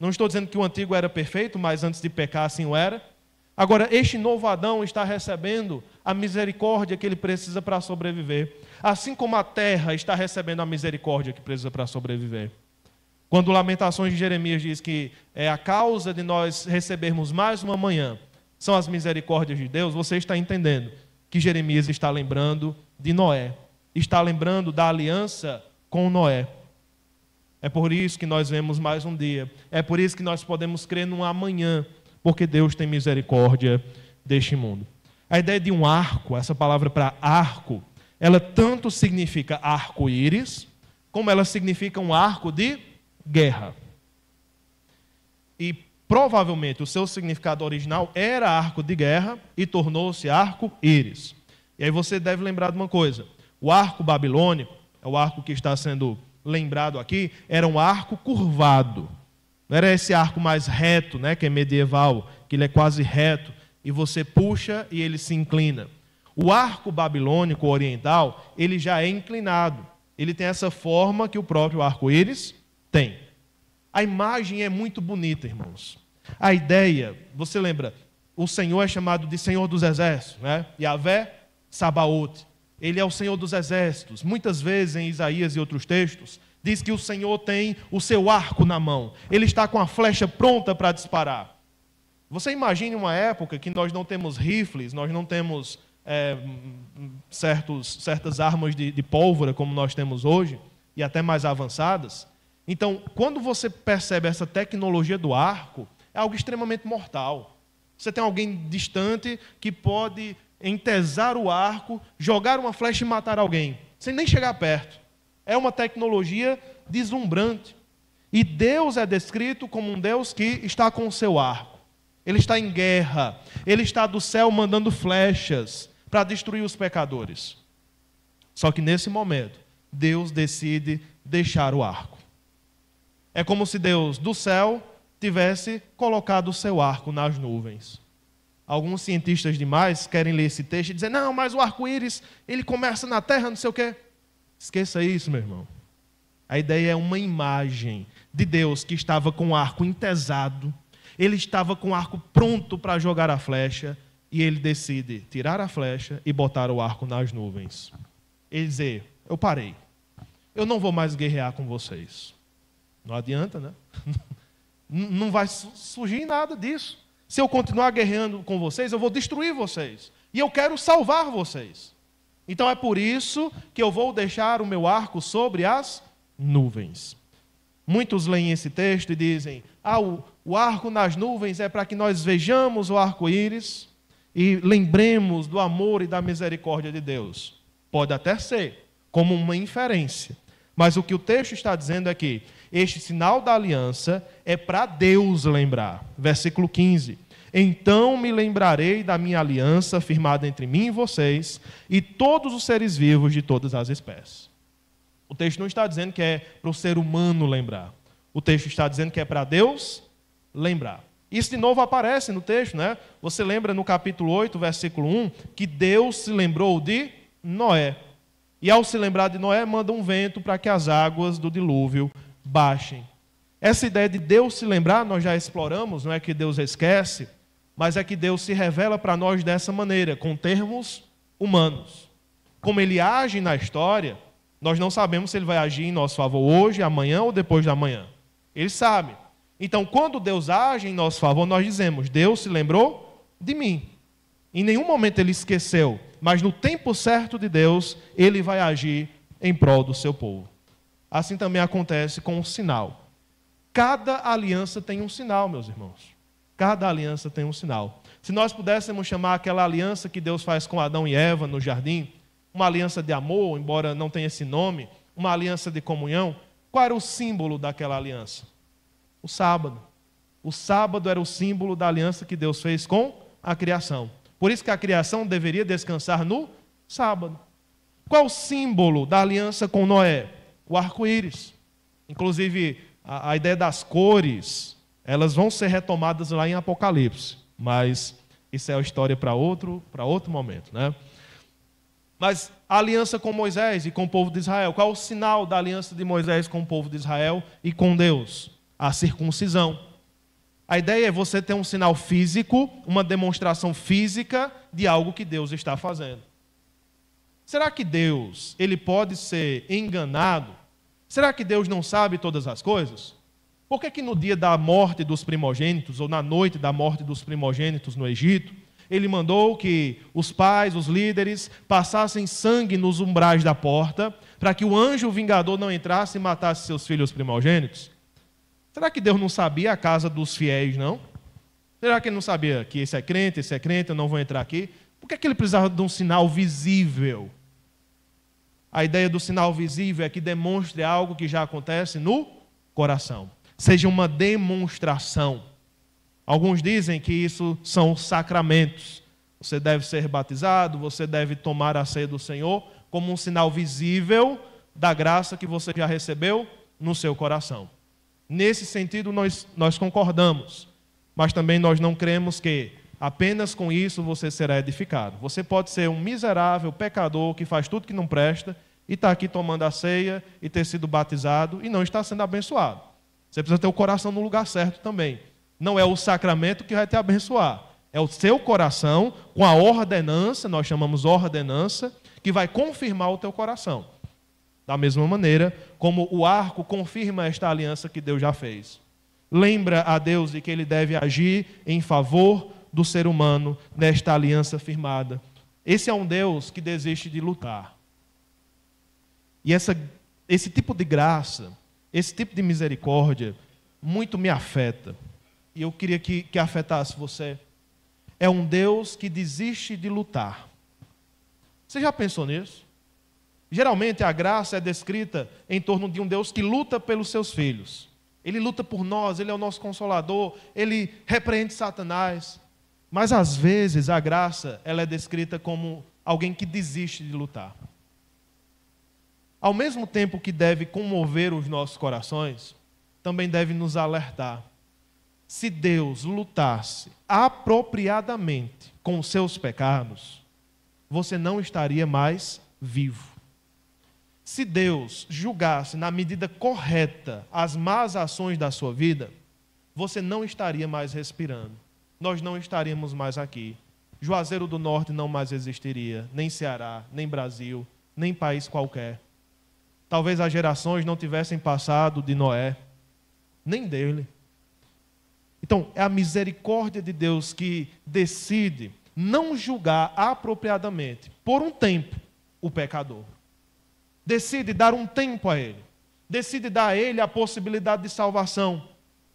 Não estou dizendo que o antigo era perfeito, mas antes de pecar assim o era. Agora, este novo Adão está recebendo a misericórdia que ele precisa para sobreviver. Assim como a terra está recebendo a misericórdia que precisa para sobreviver. Quando Lamentações de Jeremias diz que é a causa de nós recebermos mais uma manhã são as misericórdias de Deus, você está entendendo que Jeremias está lembrando de Noé. Está lembrando da aliança com Noé. É por isso que nós vemos mais um dia. É por isso que nós podemos crer num amanhã, porque Deus tem misericórdia deste mundo. A ideia de um arco, essa palavra para arco, ela tanto significa arco-íris, como ela significa um arco de guerra. E provavelmente o seu significado original era arco de guerra e tornou-se arco-íris. E aí você deve lembrar de uma coisa: o arco babilônico, é o arco que está sendo lembrado aqui, era um arco curvado. Não era esse arco mais reto, né, que é medieval, que ele é quase reto, e você puxa e ele se inclina. O arco babilônico oriental, ele já é inclinado. Ele tem essa forma que o próprio arco-íris tem. A imagem é muito bonita, irmãos. A ideia, você lembra, o Senhor é chamado de Senhor dos Exércitos, né? Yahvé Sabaoth. Ele é o Senhor dos Exércitos. Muitas vezes em Isaías e outros textos, diz que o Senhor tem o seu arco na mão. Ele está com a flecha pronta para disparar. Você imagine uma época que nós não temos rifles, nós não temos certas armas de pólvora como nós temos hoje, e até mais avançadas. Então, quando você percebe essa tecnologia do arco, é algo extremamente mortal. Você tem alguém distante que pode entesar o arco, jogar uma flecha e matar alguém, sem nem chegar perto. É uma tecnologia deslumbrante. E Deus é descrito como um Deus que está com o seu arco. Ele está em guerra. Ele está do céu mandando flechas para destruir os pecadores. Só que nesse momento, Deus decide deixar o arco. É como se Deus do céu tivesse colocado o seu arco nas nuvens. Alguns cientistas demais querem ler esse texto e dizer, não, mas o arco-íris, ele começa na terra, não sei o quê. Esqueça isso, meu irmão. A ideia é uma imagem de Deus que estava com o arco entesado. Ele estava com o arco pronto para jogar a flecha. E ele decide tirar a flecha e botar o arco nas nuvens. Ele dizer, eu parei. Eu não vou mais guerrear com vocês. Não adianta, né? Não vai surgir nada disso. Se eu continuar guerreando com vocês, eu vou destruir vocês. E eu quero salvar vocês. Então é por isso que eu vou deixar o meu arco sobre as nuvens. Muitos leem esse texto e dizem, o arco nas nuvens é para que nós vejamos o arco-íris e lembremos do amor e da misericórdia de Deus. Pode até ser, como uma inferência. Mas o que o texto está dizendo é que este sinal da aliança é para Deus lembrar. Versículo 15. Então me lembrarei da minha aliança firmada entre mim e vocês e todos os seres vivos de todas as espécies. O texto não está dizendo que é para o ser humano lembrar. O texto está dizendo que é para Deus lembrar. Isso de novo aparece no texto, né? Você lembra no capítulo 8, versículo 1, que Deus se lembrou de Noé. E ao se lembrar de Noé, manda um vento para que as águas do dilúvio baixem. Essa ideia de Deus se lembrar, nós já exploramos, não é que Deus esquece, mas é que Deus se revela para nós dessa maneira, com termos humanos. Como Ele age na história, nós não sabemos se Ele vai agir em nosso favor hoje, amanhã ou depois da manhã. Ele sabe. Então, quando Deus age em nosso favor, nós dizemos, Deus se lembrou de mim. Em nenhum momento Ele esqueceu, mas no tempo certo de Deus, Ele vai agir em prol do seu povo. Assim também acontece com o sinal. Cada aliança tem um sinal, meus irmãos. Cada aliança tem um sinal. Se nós pudéssemos chamar aquela aliança que Deus faz com Adão e Eva no jardim, uma aliança de amor, embora não tenha esse nome, uma aliança de comunhão, qual era o símbolo daquela aliança? O sábado. O sábado era o símbolo da aliança que Deus fez com a criação. Por isso que a criação deveria descansar no sábado. Qual o símbolo da aliança com Noé? O arco-íris. Inclusive, a ideia das cores, elas vão ser retomadas lá em Apocalipse. Mas isso é uma história para outro momento, né? Mas a aliança com Moisés e com o povo de Israel. Qual o sinal da aliança de Moisés com o povo de Israel e com Deus? A circuncisão. A ideia é você ter um sinal físico, uma demonstração física de algo que Deus está fazendo. Será que Deus, ele pode ser enganado? Será que Deus não sabe todas as coisas? Por que no dia da morte dos primogênitos, ou na noite da morte dos primogênitos no Egito, ele mandou que os pais, os líderes, passassem sangue nos umbrais da porta, para que o anjo vingador não entrasse e matasse seus filhos primogênitos? Será que Deus não sabia a casa dos fiéis, não? Será que ele não sabia que esse é crente, eu não vou entrar aqui? Por que ele precisava de um sinal visível? A ideia do sinal visível é que demonstre algo que já acontece no coração. Seja uma demonstração. Alguns dizem que isso são sacramentos. Você deve ser batizado, você deve tomar a ceia do Senhor como um sinal visível da graça que você já recebeu no seu coração. Nesse sentido, nós concordamos. Mas também nós não cremos que apenas com isso você será edificado. Você pode ser um miserável pecador que faz tudo que não presta e está aqui tomando a ceia e ter sido batizado e não está sendo abençoado. Você precisa ter o coração no lugar certo também. Não é o sacramento que vai te abençoar. É o seu coração com a ordenança, nós chamamos ordenança, que vai confirmar o teu coração. Da mesma maneira como o arco confirma esta aliança que Deus já fez. Lembra a Deus de que Ele deve agir em favor do ser humano nesta aliança firmada. Esse é um Deus que desiste de lutar. E esse tipo de graça, esse tipo de misericórdia, muito me afeta. E eu queria que afetasse você. É um Deus que desiste de lutar. Você já pensou nisso? Geralmente a graça é descrita em torno de um Deus que luta pelos seus filhos. Ele luta por nós, Ele é o nosso consolador, Ele repreende Satanás. Mas às vezes a graça ela é descrita como alguém que desiste de lutar. Ao mesmo tempo que deve comover os nossos corações, também deve nos alertar. Se Deus lutasse apropriadamente com os seus pecados, você não estaria mais vivo. Se Deus julgasse na medida correta as más ações da sua vida, você não estaria mais respirando. Nós não estaríamos mais aqui. Juazeiro do Norte não mais existiria, nem Ceará, nem Brasil, nem país qualquer. Talvez as gerações não tivessem passado de Noé, nem dele. Então, é a misericórdia de Deus que decide não julgar apropriadamente, por um tempo, o pecador. Decide dar um tempo a ele. Decide dar a ele a possibilidade de salvação,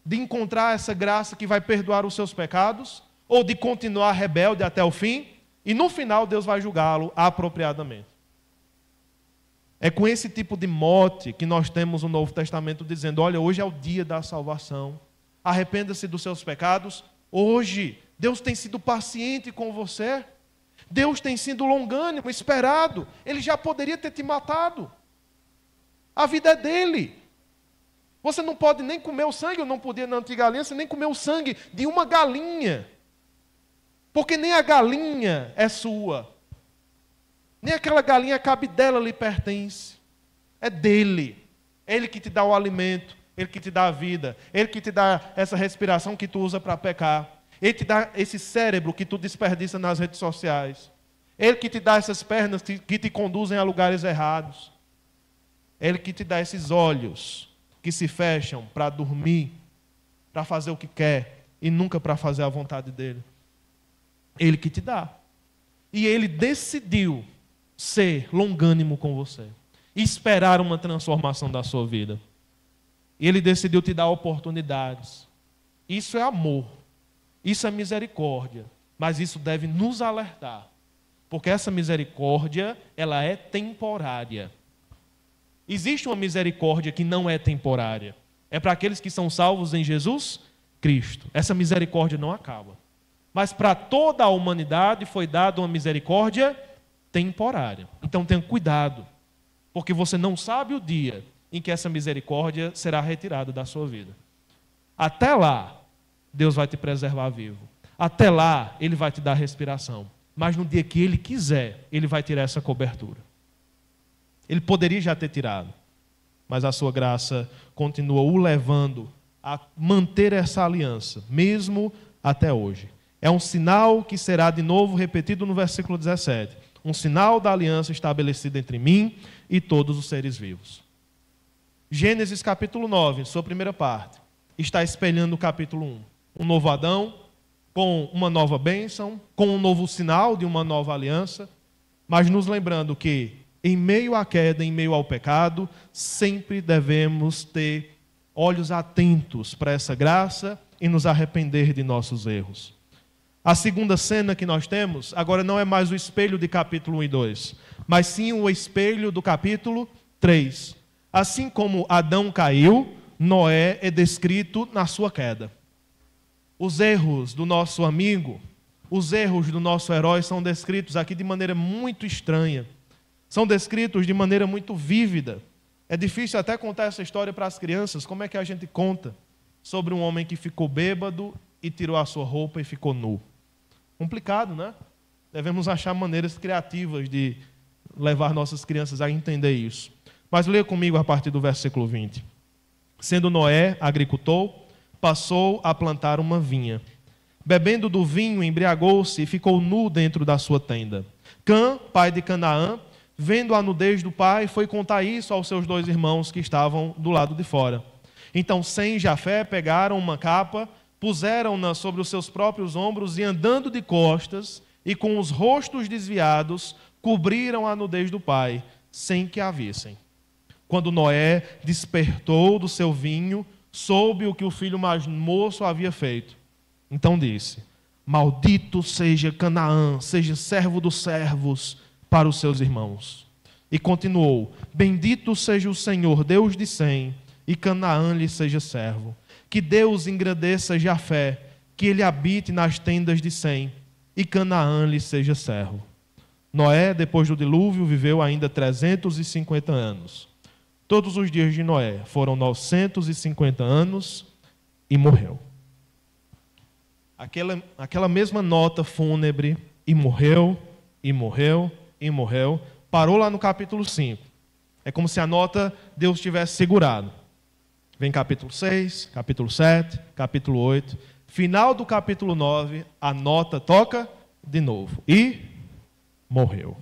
de encontrar essa graça que vai perdoar os seus pecados, ou de continuar rebelde até o fim, e no final Deus vai julgá-lo apropriadamente. É com esse tipo de mote que nós temos o Novo Testamento dizendo, olha, hoje é o dia da salvação. Arrependa-se dos seus pecados. Hoje, Deus tem sido paciente com você. Deus tem sido longânimo, esperado. Ele já poderia ter te matado. A vida é dele. Você não pode nem comer o sangue, eu não podia na antiga aliança, nem comer o sangue de uma galinha. Porque nem a galinha é sua. Nem aquela galinha, a cabidela lhe pertence. É dele. É ele que te dá o alimento, ele que te dá a vida, ele que te dá essa respiração que tu usa para pecar. Ele te dá esse cérebro que tu desperdiça nas redes sociais. Ele que te dá essas pernas que te conduzem a lugares errados. Ele que te dá esses olhos que se fecham para dormir, para fazer o que quer e nunca para fazer a vontade dele. Ele que te dá. E ele decidiu ser longânimo com você. E esperar uma transformação da sua vida. E ele decidiu te dar oportunidades. Isso é amor. Isso é misericórdia, mas isso deve nos alertar, porque essa misericórdia, ela é temporária. Existe uma misericórdia que não é temporária, é para aqueles que são salvos em Jesus Cristo. Essa misericórdia não acaba, mas para toda a humanidade foi dada uma misericórdia temporária. Então tenha cuidado, porque você não sabe o dia em que essa misericórdia será retirada da sua vida. Até lá, Deus vai te preservar vivo. Até lá, Ele vai te dar respiração. Mas no dia que Ele quiser, Ele vai tirar essa cobertura. Ele poderia já ter tirado, mas a sua graça continua o levando a manter essa aliança, mesmo até hoje. É um sinal que será de novo repetido no versículo 17. Um sinal da aliança estabelecida entre mim e todos os seres vivos. Gênesis capítulo 9, sua primeira parte, está espelhando o capítulo 1. Um novo Adão, com uma nova bênção, com um novo sinal de uma nova aliança, mas nos lembrando que, em meio à queda, em meio ao pecado, sempre devemos ter olhos atentos para essa graça e nos arrepender de nossos erros. A segunda cena que nós temos, agora não é mais o espelho de capítulo 1 e 2, mas sim o espelho do capítulo 3. Assim como Adão caiu, Noé é descrito na sua queda. Os erros do nosso amigo, os erros do nosso herói são descritos aqui de maneira muito estranha. São descritos de maneira muito vívida. É difícil até contar essa história para as crianças. Como é que a gente conta sobre um homem que ficou bêbado e tirou a sua roupa e ficou nu? Complicado, né? Devemos achar maneiras criativas de levar nossas crianças a entender isso. Mas leia comigo a partir do versículo 20. Sendo Noé agricultor, passou a plantar uma vinha. Bebendo do vinho, embriagou-se e ficou nu dentro da sua tenda. Cã, pai de Canaã, vendo a nudez do pai, foi contar isso aos seus 2 irmãos que estavam do lado de fora. Então Sem e Jafé pegaram uma capa, puseram-na sobre os seus próprios ombros e, andando de costas e com os rostos desviados, cobriram a nudez do pai, sem que a vissem. Quando Noé despertou do seu vinho, soube o que o filho mais moço havia feito. Então disse: maldito seja Canaã, seja servo dos servos para os seus irmãos. E continuou: bendito seja o Senhor, Deus de Sem, e Canaã lhe seja servo. Que Deus engrandeça Jafé, que ele habite nas tendas de Sem, e Canaã lhe seja servo. Noé, depois do dilúvio, viveu ainda 350 anos. Todos os dias de Noé foram 950 anos e morreu. Aquela mesma nota fúnebre, e morreu, e morreu, e morreu, parou lá no capítulo 5. É como se a nota Deus tivesse segurado. Vem capítulo 6, capítulo 7, capítulo 8. Final do capítulo 9, a nota toca de novo. E morreu.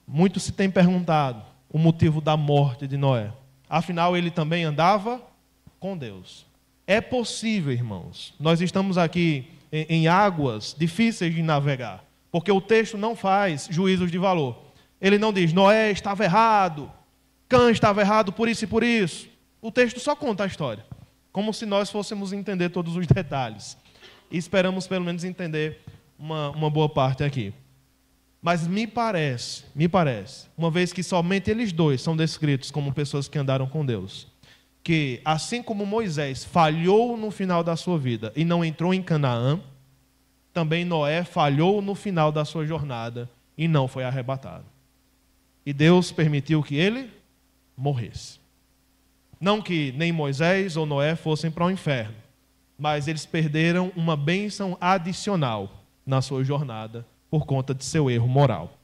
Muito se tem perguntado o motivo da morte de Noé. Afinal, ele também andava com Deus. É possível, irmãos. Nós estamos aqui em águas difíceis de navegar, porque o texto não faz juízos de valor. Ele não diz: Noé estava errado, Cã estava errado por isso e por isso. O texto só conta a história, como se nós fôssemos entender todos os detalhes. E esperamos pelo menos entender uma boa parte aqui. Mas me parece, uma vez que somente eles dois são descritos como pessoas que andaram com Deus, que assim como Moisés falhou no final da sua vida e não entrou em Canaã, também Noé falhou no final da sua jornada e não foi arrebatado. E Deus permitiu que ele morresse. Não que nem Moisés ou Noé fossem para o inferno, mas eles perderam uma bênção adicional na sua jornada por conta de seu erro moral.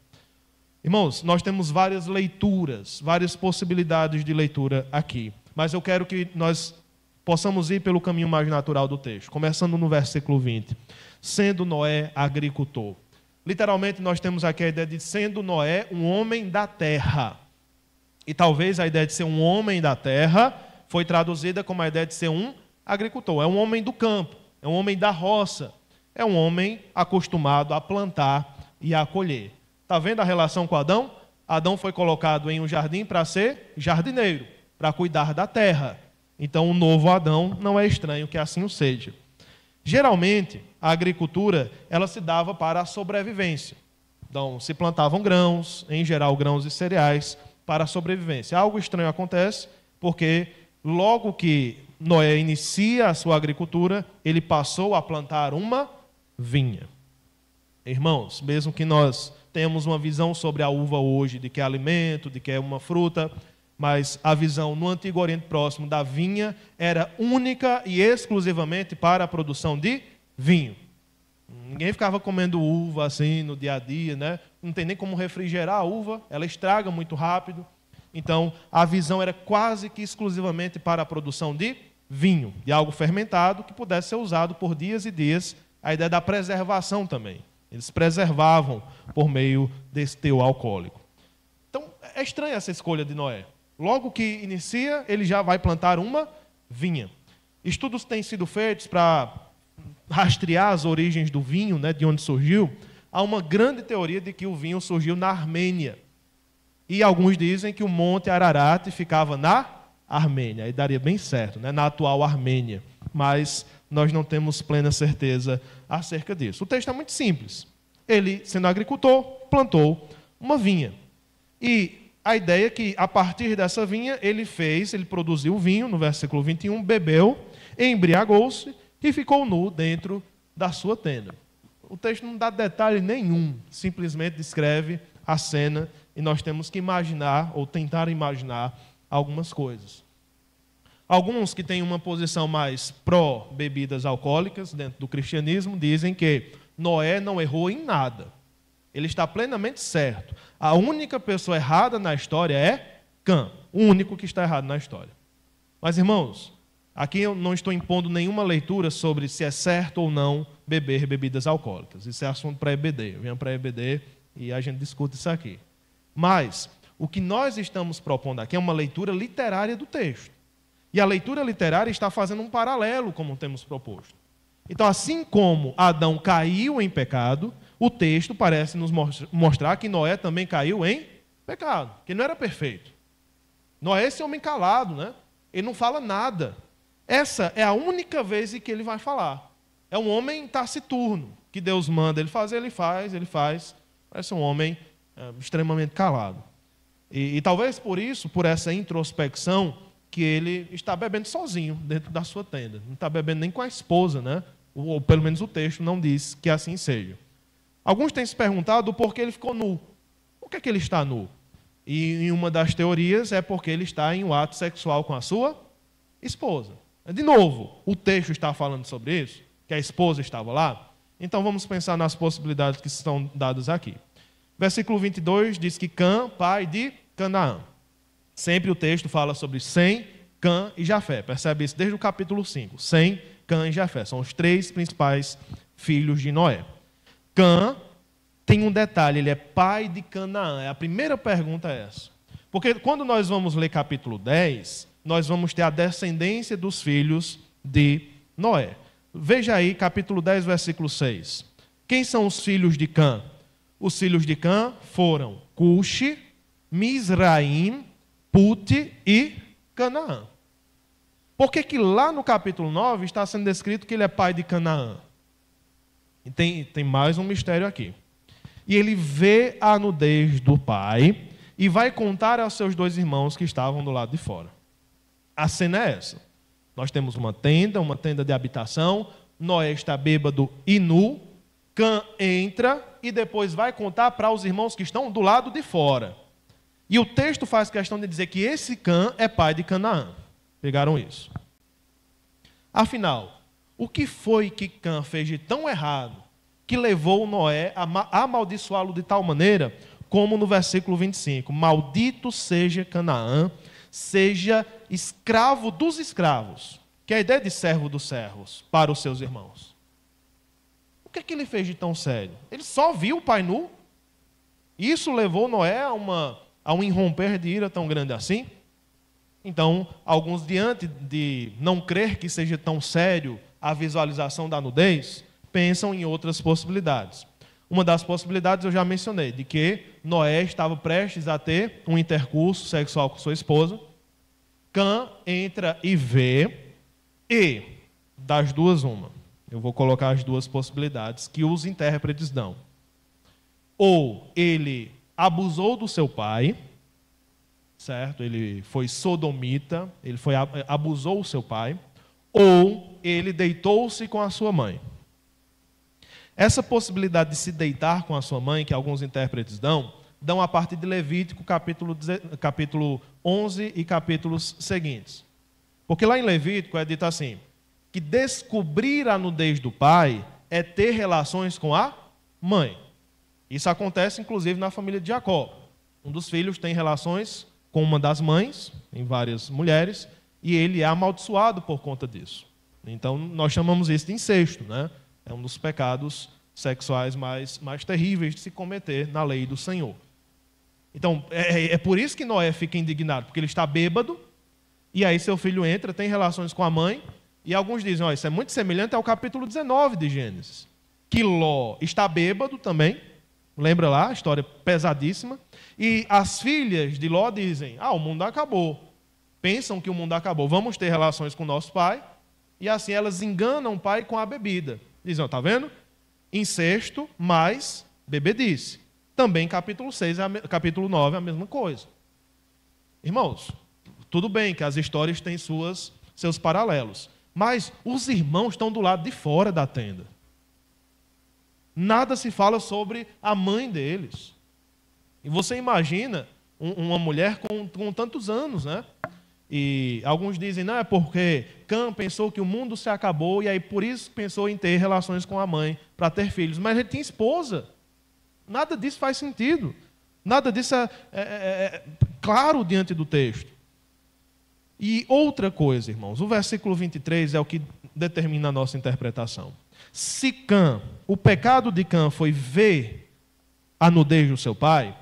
Irmãos, nós temos várias leituras, várias possibilidades de leitura aqui, mas eu quero que nós possamos ir pelo caminho mais natural do texto, começando no versículo 20. Sendo Noé agricultor. Literalmente nós temos aqui a ideia de sendo Noé um homem da terra. E talvez a ideia de ser um homem da terra foi traduzida como a ideia de ser um agricultor. É um homem do campo, é um homem da roça, é um homem acostumado a plantar e a colher. Está vendo a relação com Adão? Adão foi colocado em um jardim para ser jardineiro, para cuidar da terra. Então o novo Adão não é estranho que assim o seja. Geralmente, a agricultura ela se dava para a sobrevivência. Então, se plantavam grãos, em geral grãos e cereais, para a sobrevivência. Algo estranho acontece, porque logo que Noé inicia a sua agricultura, ele passou a plantar uma vinha. Irmãos, mesmo que nós tenhamos uma visão sobre a uva hoje, de que é alimento, de que é uma fruta, mas a visão no Antigo Oriente Próximo da vinha era única e exclusivamente para a produção de vinho. Ninguém ficava comendo uva assim no dia a dia, né? Não tem nem como refrigerar a uva, ela estraga muito rápido. Então, a visão era quase que exclusivamente para a produção de vinho, de algo fermentado que pudesse ser usado por dias e dias. A ideia da preservação também. Eles preservavam por meio desse teor alcoólico. Então, é estranha essa escolha de Noé. Logo que inicia, ele já vai plantar uma vinha. Estudos têm sido feitos para rastrear as origens do vinho, né, de onde surgiu. Há uma grande teoria de que o vinho surgiu na Armênia. E alguns dizem que o Monte Ararat ficava na Armênia. Aí daria bem certo, né, na atual Armênia. Mas nós não temos plena certeza acerca disso. O texto é muito simples. Ele, sendo agricultor, plantou uma vinha. E a ideia é que, a partir dessa vinha, ele produziu vinho, no versículo 21, bebeu, embriagou-se e ficou nu dentro da sua tenda. O texto não dá detalhe nenhum, simplesmente descreve a cena e nós temos que imaginar, ou tentar imaginar, algumas coisas. Alguns que têm uma posição mais pró-bebidas alcoólicas dentro do cristianismo dizem que Noé não errou em nada. Ele está plenamente certo. A única pessoa errada na história é Cã, o único que está errado na história. Mas, irmãos, aqui eu não estou impondo nenhuma leitura sobre se é certo ou não beber bebidas alcoólicas. Isso é assunto para EBD. Eu venho para EBD e a gente discute isso aqui. Mas o que nós estamos propondo aqui é uma leitura literária do texto. E a leitura literária está fazendo um paralelo, como temos proposto. Então, assim como Adão caiu em pecado, o texto parece nos mostrar que Noé também caiu em pecado, que não era perfeito. Noé é esse homem calado, né? Ele não fala nada. Essa é a única vez em que ele vai falar. É um homem taciturno, que Deus manda ele fazer, ele faz. Parece um homem extremamente calado. E talvez por isso, por essa introspecção, que ele está bebendo sozinho dentro da sua tenda. Não está bebendo nem com a esposa, né? Ou pelo menos o texto não diz que assim seja. Alguns têm se perguntado por que ele ficou nu. Por que ele está nu? E uma das teorias é porque ele está em um ato sexual com a sua esposa. De novo, o texto está falando sobre isso, que a esposa estava lá. Então vamos pensar nas possibilidades que estão dadas aqui. Versículo 22 diz que Cã, pai de Canaã. Sempre o texto fala sobre Sem, Cã e Jafé. Percebe isso desde o capítulo 5. Sem, Cã e Jafé. São os três principais filhos de Noé. Cã tem um detalhe, ele é pai de Canaã. A primeira pergunta é essa. Porque quando nós vamos ler capítulo 10, nós vamos ter a descendência dos filhos de Noé. Veja aí, capítulo 10, versículo 6. Quem são os filhos de Cã? Os filhos de Cã foram Cuxi, Mizraim, Pute e Canaã. Por que lá no capítulo 9 está sendo descrito que ele é pai de Canaã? E tem mais um mistério aqui. E ele vê a nudez do pai e vai contar aos seus dois irmãos que estavam do lado de fora. A cena é essa. Nós temos uma tenda de habitação, Noé está bêbado e nu, Cã entra e depois vai contar para os irmãos que estão do lado de fora. E o texto faz questão de dizer que esse Cã é pai de Canaã. Pegaram isso? Afinal, o que foi que Cã fez de tão errado que levou Noé a amaldiçoá-lo de tal maneira, como no versículo 25, maldito seja Canaã, seja escravo dos escravos, que é a ideia de servo dos servos, para os seus irmãos. O que é que ele fez de tão sério? Ele só viu o pai nu? Isso levou Noé a um irromper de ira tão grande assim? Então, alguns, diante de não crer que seja tão sério a visualização da nudez, pensam em outras possibilidades. Uma das possibilidades eu já mencionei, de que Noé estava prestes a ter um intercurso sexual com sua esposa. Cã entra e vê, e das duas uma. Eu vou colocar as duas possibilidades que os intérpretes dão. Ou ele abusou do seu pai, certo? Ele foi sodomita, abusou o seu pai, ou ele deitou-se com a sua mãe. Essa possibilidade de se deitar com a sua mãe, que alguns intérpretes dão a partir de Levítico, capítulo 11 e capítulos seguintes. Porque lá em Levítico é dito assim, que descobrir a nudez do pai é ter relações com a mãe. Isso acontece, inclusive, na família de Jacó. Um dos filhos tem relações com uma das mães, em várias mulheres, e ele é amaldiçoado por conta disso. Então, nós chamamos isso de incesto, né? É um dos pecados sexuais mais terríveis de se cometer na lei do Senhor. Então, é por isso que Noé fica indignado, porque ele está bêbado, e aí seu filho entra, tem relações com a mãe, e alguns dizem, isso é muito semelhante ao capítulo 19 de Gênesis, que Ló está bêbado também, lembra lá, a história pesadíssima, e as filhas de Ló dizem, o mundo acabou, pensam que o mundo acabou, vamos ter relações com o nosso pai, e assim elas enganam o pai com a bebida. Dizem, está vendo? Incesto mais bebedice. Também capítulo 6, capítulo 9 é a mesma coisa. Irmãos, tudo bem que as histórias têm seus paralelos, mas os irmãos estão do lado de fora da tenda. Nada se fala sobre a mãe deles. E você imagina uma mulher com tantos anos, né? E alguns dizem, não, é porque Cã pensou que o mundo se acabou e aí por isso pensou em ter relações com a mãe para ter filhos. Mas ele tinha esposa. Nada disso faz sentido. Nada disso é claro diante do texto. E outra coisa, irmãos, o versículo 23 é o que determina a nossa interpretação. Se Cã, o pecado de Cã foi ver a nudez do seu pai,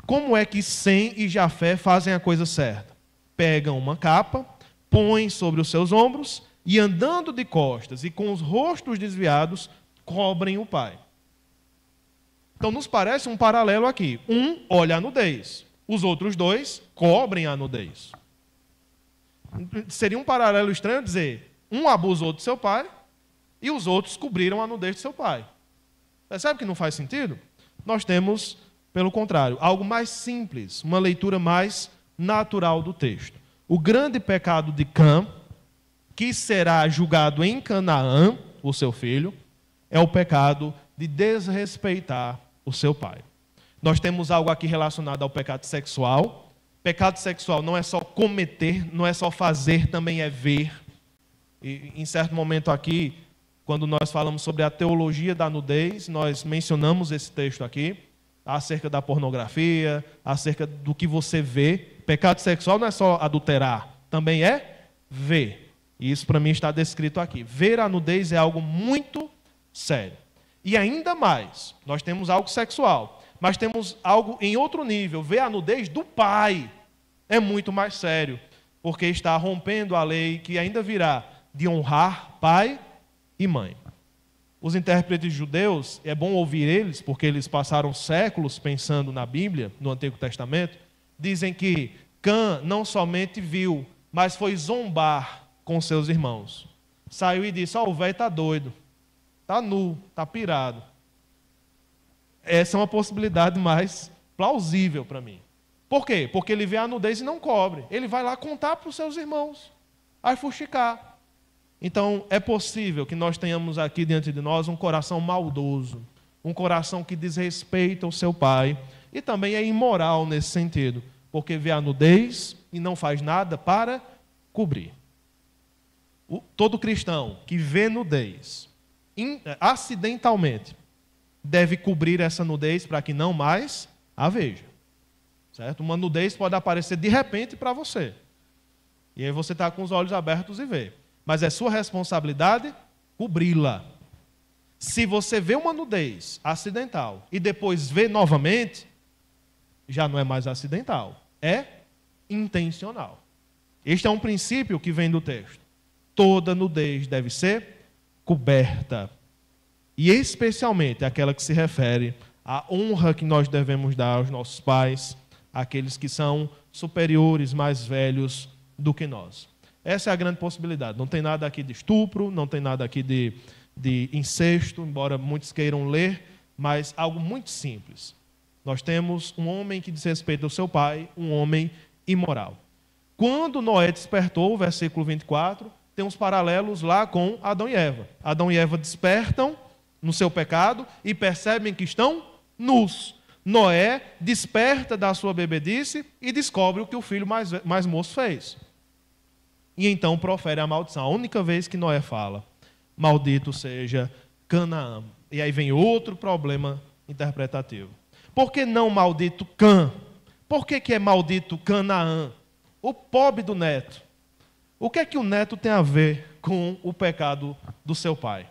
como é que Sem e Jafé fazem a coisa certa? Pegam uma capa, põem sobre os seus ombros e, andando de costas e com os rostos desviados, cobrem o pai. Então, nos parece um paralelo aqui. Um olha a nudez, os outros dois cobrem a nudez. Seria um paralelo estranho dizer, um abusou do seu pai e os outros cobriram a nudez de seu pai. Percebe que não faz sentido? Nós temos Pelo contrário, algo mais simples, uma leitura mais natural do texto. O grande pecado de Cã, que será julgado em Canaã, o seu filho, é o pecado de desrespeitar o seu pai. Nós temos algo aqui relacionado ao pecado sexual. Pecado sexual não é só cometer, não é só fazer, também é ver. E, em certo momento aqui, quando nós falamos sobre a teologia da nudez, nós mencionamos esse texto aqui, acerca da pornografia, acerca do que você vê. Pecado sexual não é só adulterar, também é ver. E isso para mim está descrito aqui. Ver a nudez é algo muito sério. E ainda mais, nós temos algo sexual, mas temos algo em outro nível. Ver a nudez do pai é muito mais sério, porque está rompendo a lei que ainda virá de honrar pai e mãe. Os intérpretes judeus, é bom ouvir eles, porque eles passaram séculos pensando na Bíblia, no Antigo Testamento, dizem que Cã não somente viu, mas foi zombar com seus irmãos. Saiu e disse: o velho está doido, está nu, está pirado. Essa é uma possibilidade mais plausível para mim. Por quê? Porque ele vê a nudez e não cobre. Ele vai lá contar para os seus irmãos, vai fuxicar. Então, é possível que nós tenhamos aqui diante de nós um coração maldoso, um coração que desrespeita o seu pai e também é imoral nesse sentido, porque vê a nudez e não faz nada para cobrir. Todo cristão que vê nudez acidentalmente deve cobrir essa nudez para que não mais a veja. Certo? Uma nudez pode aparecer de repente para você. E aí você está com os olhos abertos e vê. Mas é sua responsabilidade cobri-la. Se você vê uma nudez acidental e depois vê novamente, já não é mais acidental, é intencional. Este é um princípio que vem do texto. Toda nudez deve ser coberta. E especialmente aquela que se refere à honra que nós devemos dar aos nossos pais, àqueles que são superiores, mais velhos do que nós. Essa é a grande possibilidade. Não tem nada aqui de estupro, não tem nada aqui de incesto, embora muitos queiram ler, mas algo muito simples. Nós temos um homem que desrespeita o seu pai, um homem imoral. Quando Noé despertou, versículo 24, tem uns paralelos lá com Adão e Eva. Adão e Eva despertam no seu pecado e percebem que estão nus. Noé desperta da sua bebedice e descobre o que o filho mais moço fez. E então profere a maldição. A única vez que Noé fala: maldito seja Canaã. E aí vem outro problema interpretativo. Por que não maldito Cã? Por que é maldito Canaã? O pobre do neto. O que é que o neto tem a ver com o pecado do seu pai?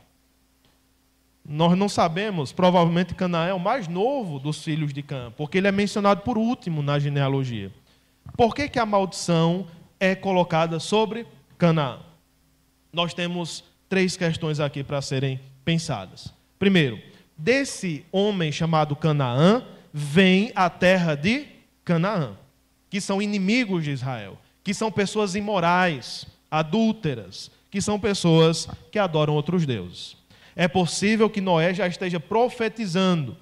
Nós não sabemos, provavelmente Canaã é o mais novo dos filhos de Cã, porque ele é mencionado por último na genealogia. Por que a maldição é colocada sobre Canaã? Nós temos 3 questões aqui para serem pensadas. Primeiro, desse homem chamado Canaã, vem a terra de Canaã, que são inimigos de Israel, que são pessoas imorais, adúlteras, que são pessoas que adoram outros deuses. É possível que Noé já esteja profetizando,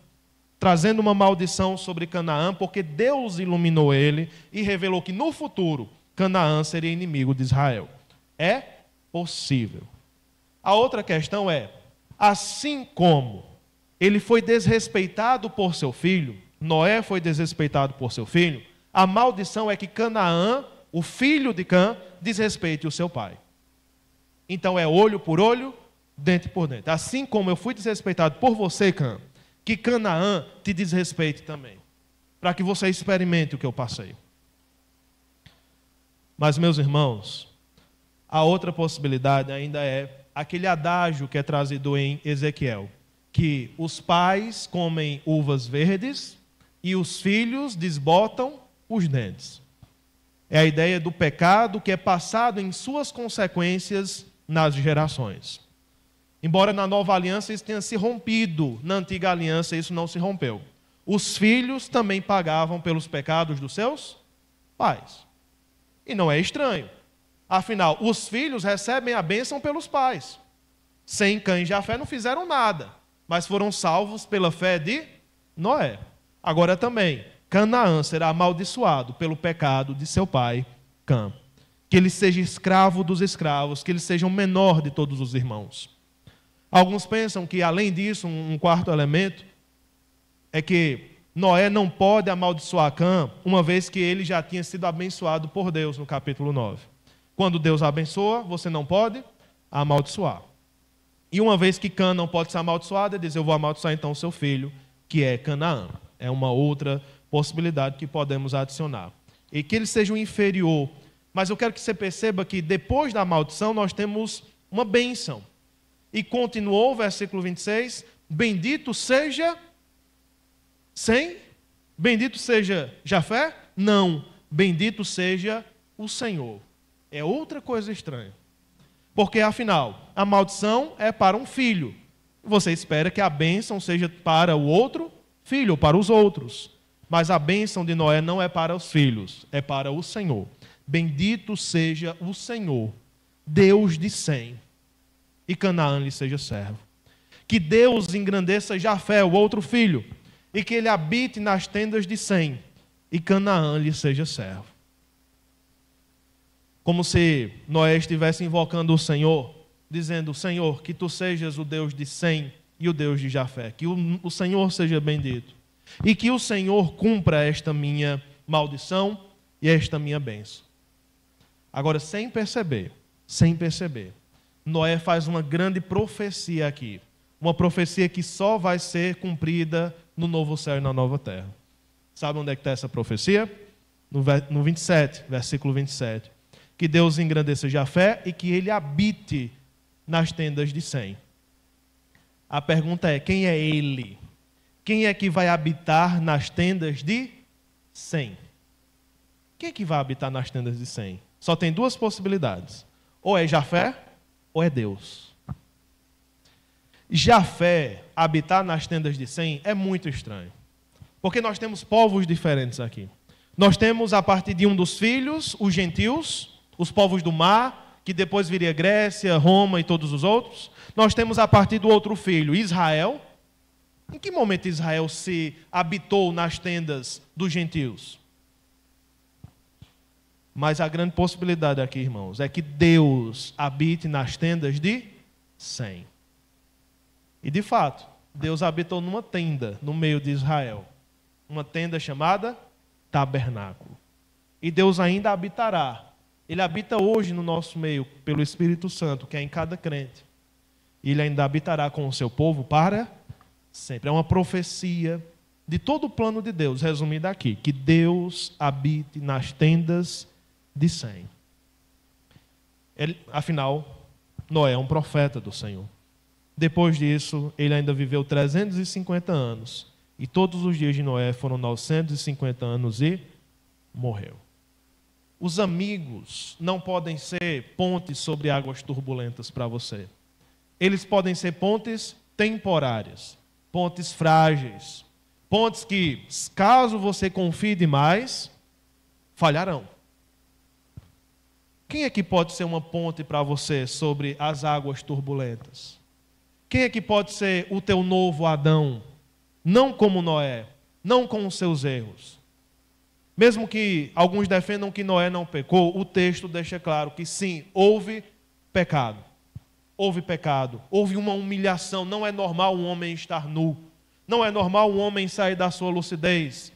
trazendo uma maldição sobre Canaã, porque Deus iluminou ele e revelou que no futuro Canaã seria inimigo de Israel. É possível. A outra questão é: assim como ele foi desrespeitado por seu filho, Noé foi desrespeitado por seu filho, a maldição é que Canaã, o filho de Cã, desrespeite o seu pai. Então é olho por olho, dente por dente. Assim como eu fui desrespeitado por você, Cã, que Canaã te desrespeite também, para que você experimente o que eu passei. Mas, meus irmãos, a outra possibilidade ainda é aquele adágio que é trazido em Ezequiel, que os pais comem uvas verdes e os filhos desbotam os dentes. É a ideia do pecado que é passado em suas consequências nas gerações. Embora na nova aliança isso tenha se rompido, na antiga aliança isso não se rompeu. Os filhos também pagavam pelos pecados dos seus pais. E não é estranho. Afinal, os filhos recebem a bênção pelos pais. Sem Cã e Jafé não fizeram nada, mas foram salvos pela fé de Noé. Agora também, Canaã será amaldiçoado pelo pecado de seu pai, Cã. Que ele seja escravo dos escravos, que ele seja o menor de todos os irmãos. Alguns pensam que, além disso, um quarto elemento é que Noé não pode amaldiçoar Cã, uma vez que ele já tinha sido abençoado por Deus, no capítulo 9. Quando Deus abençoa, você não pode amaldiçoar. E uma vez que Cã não pode ser amaldiçoado, ele diz, eu vou amaldiçoar então o seu filho, que é Canaã. É uma outra possibilidade que podemos adicionar. E que ele seja o inferior. Mas eu quero que você perceba que depois da maldição nós temos uma bênção. E continuou o versículo 26, bendito seja sem? Bendito seja Jafé? Não, bendito seja o Senhor. É outra coisa estranha. Porque afinal, a maldição é para um filho. Você espera que a bênção seja para o outro filho, ou para os outros. Mas a bênção de Noé não é para os filhos, é para o Senhor. Bendito seja o Senhor, Deus de Sem, e Canaã lhe seja servo. Que Deus engrandeça Jafé, o outro filho, e que ele habite nas tendas de Sem, e Canaã lhe seja servo. Como se Noé estivesse invocando o Senhor, dizendo, Senhor, que tu sejas o Deus de Sem e o Deus de Jafé, que o Senhor seja bendito, e que o Senhor cumpra esta minha maldição e esta minha bênção. Agora, sem perceber, Noé faz uma grande profecia aqui. Uma profecia que só vai ser cumprida no novo céu e na nova terra. Sabe onde é que está essa profecia? No 27, versículo 27. Que Deus engrandeça Jafé e que ele habite nas tendas de Sem. A pergunta é, quem é ele? Quem é que vai habitar nas tendas de Sem? Quem é que vai habitar nas tendas de Sem? Só tem duas possibilidades. Ou é Jafé, ou é Deus. Jafé habitar nas tendas de Sem é muito estranho. Porque nós temos povos diferentes aqui. Nós temos, a partir de um dos filhos, os gentios, os povos do mar, que depois viria Grécia, Roma e todos os outros. Nós temos, a partir do outro filho, Israel. Em que momento Israel se habitou nas tendas dos gentios? Mas a grande possibilidade aqui, irmãos, é que Deus habite nas tendas de Sem. E de fato, Deus habitou numa tenda no meio de Israel. Uma tenda chamada tabernáculo. E Deus ainda habitará. Ele habita hoje no nosso meio pelo Espírito Santo, que é em cada crente. E ele ainda habitará com o seu povo para sempre. É uma profecia de todo o plano de Deus, resumida aqui. Que Deus habite nas tendas de Sem. Afinal, Noé é um profeta do Senhor. Depois disso, ele ainda viveu 350 anos. E todos os dias de Noé foram 950 anos e morreu. Os amigos não podem ser pontes sobre águas turbulentas para você. Eles podem ser pontes temporárias, pontes frágeis, pontes que, caso você confie demais, falharão. Quem é que pode ser uma ponte para você sobre as águas turbulentas? Quem é que pode ser o teu novo Adão? Não como Noé, não com os seus erros. Mesmo que alguns defendam que Noé não pecou, o texto deixa claro que sim, houve pecado. Houve pecado, houve uma humilhação. Não é normal um homem estar nu. Não é normal um homem sair da sua lucidez.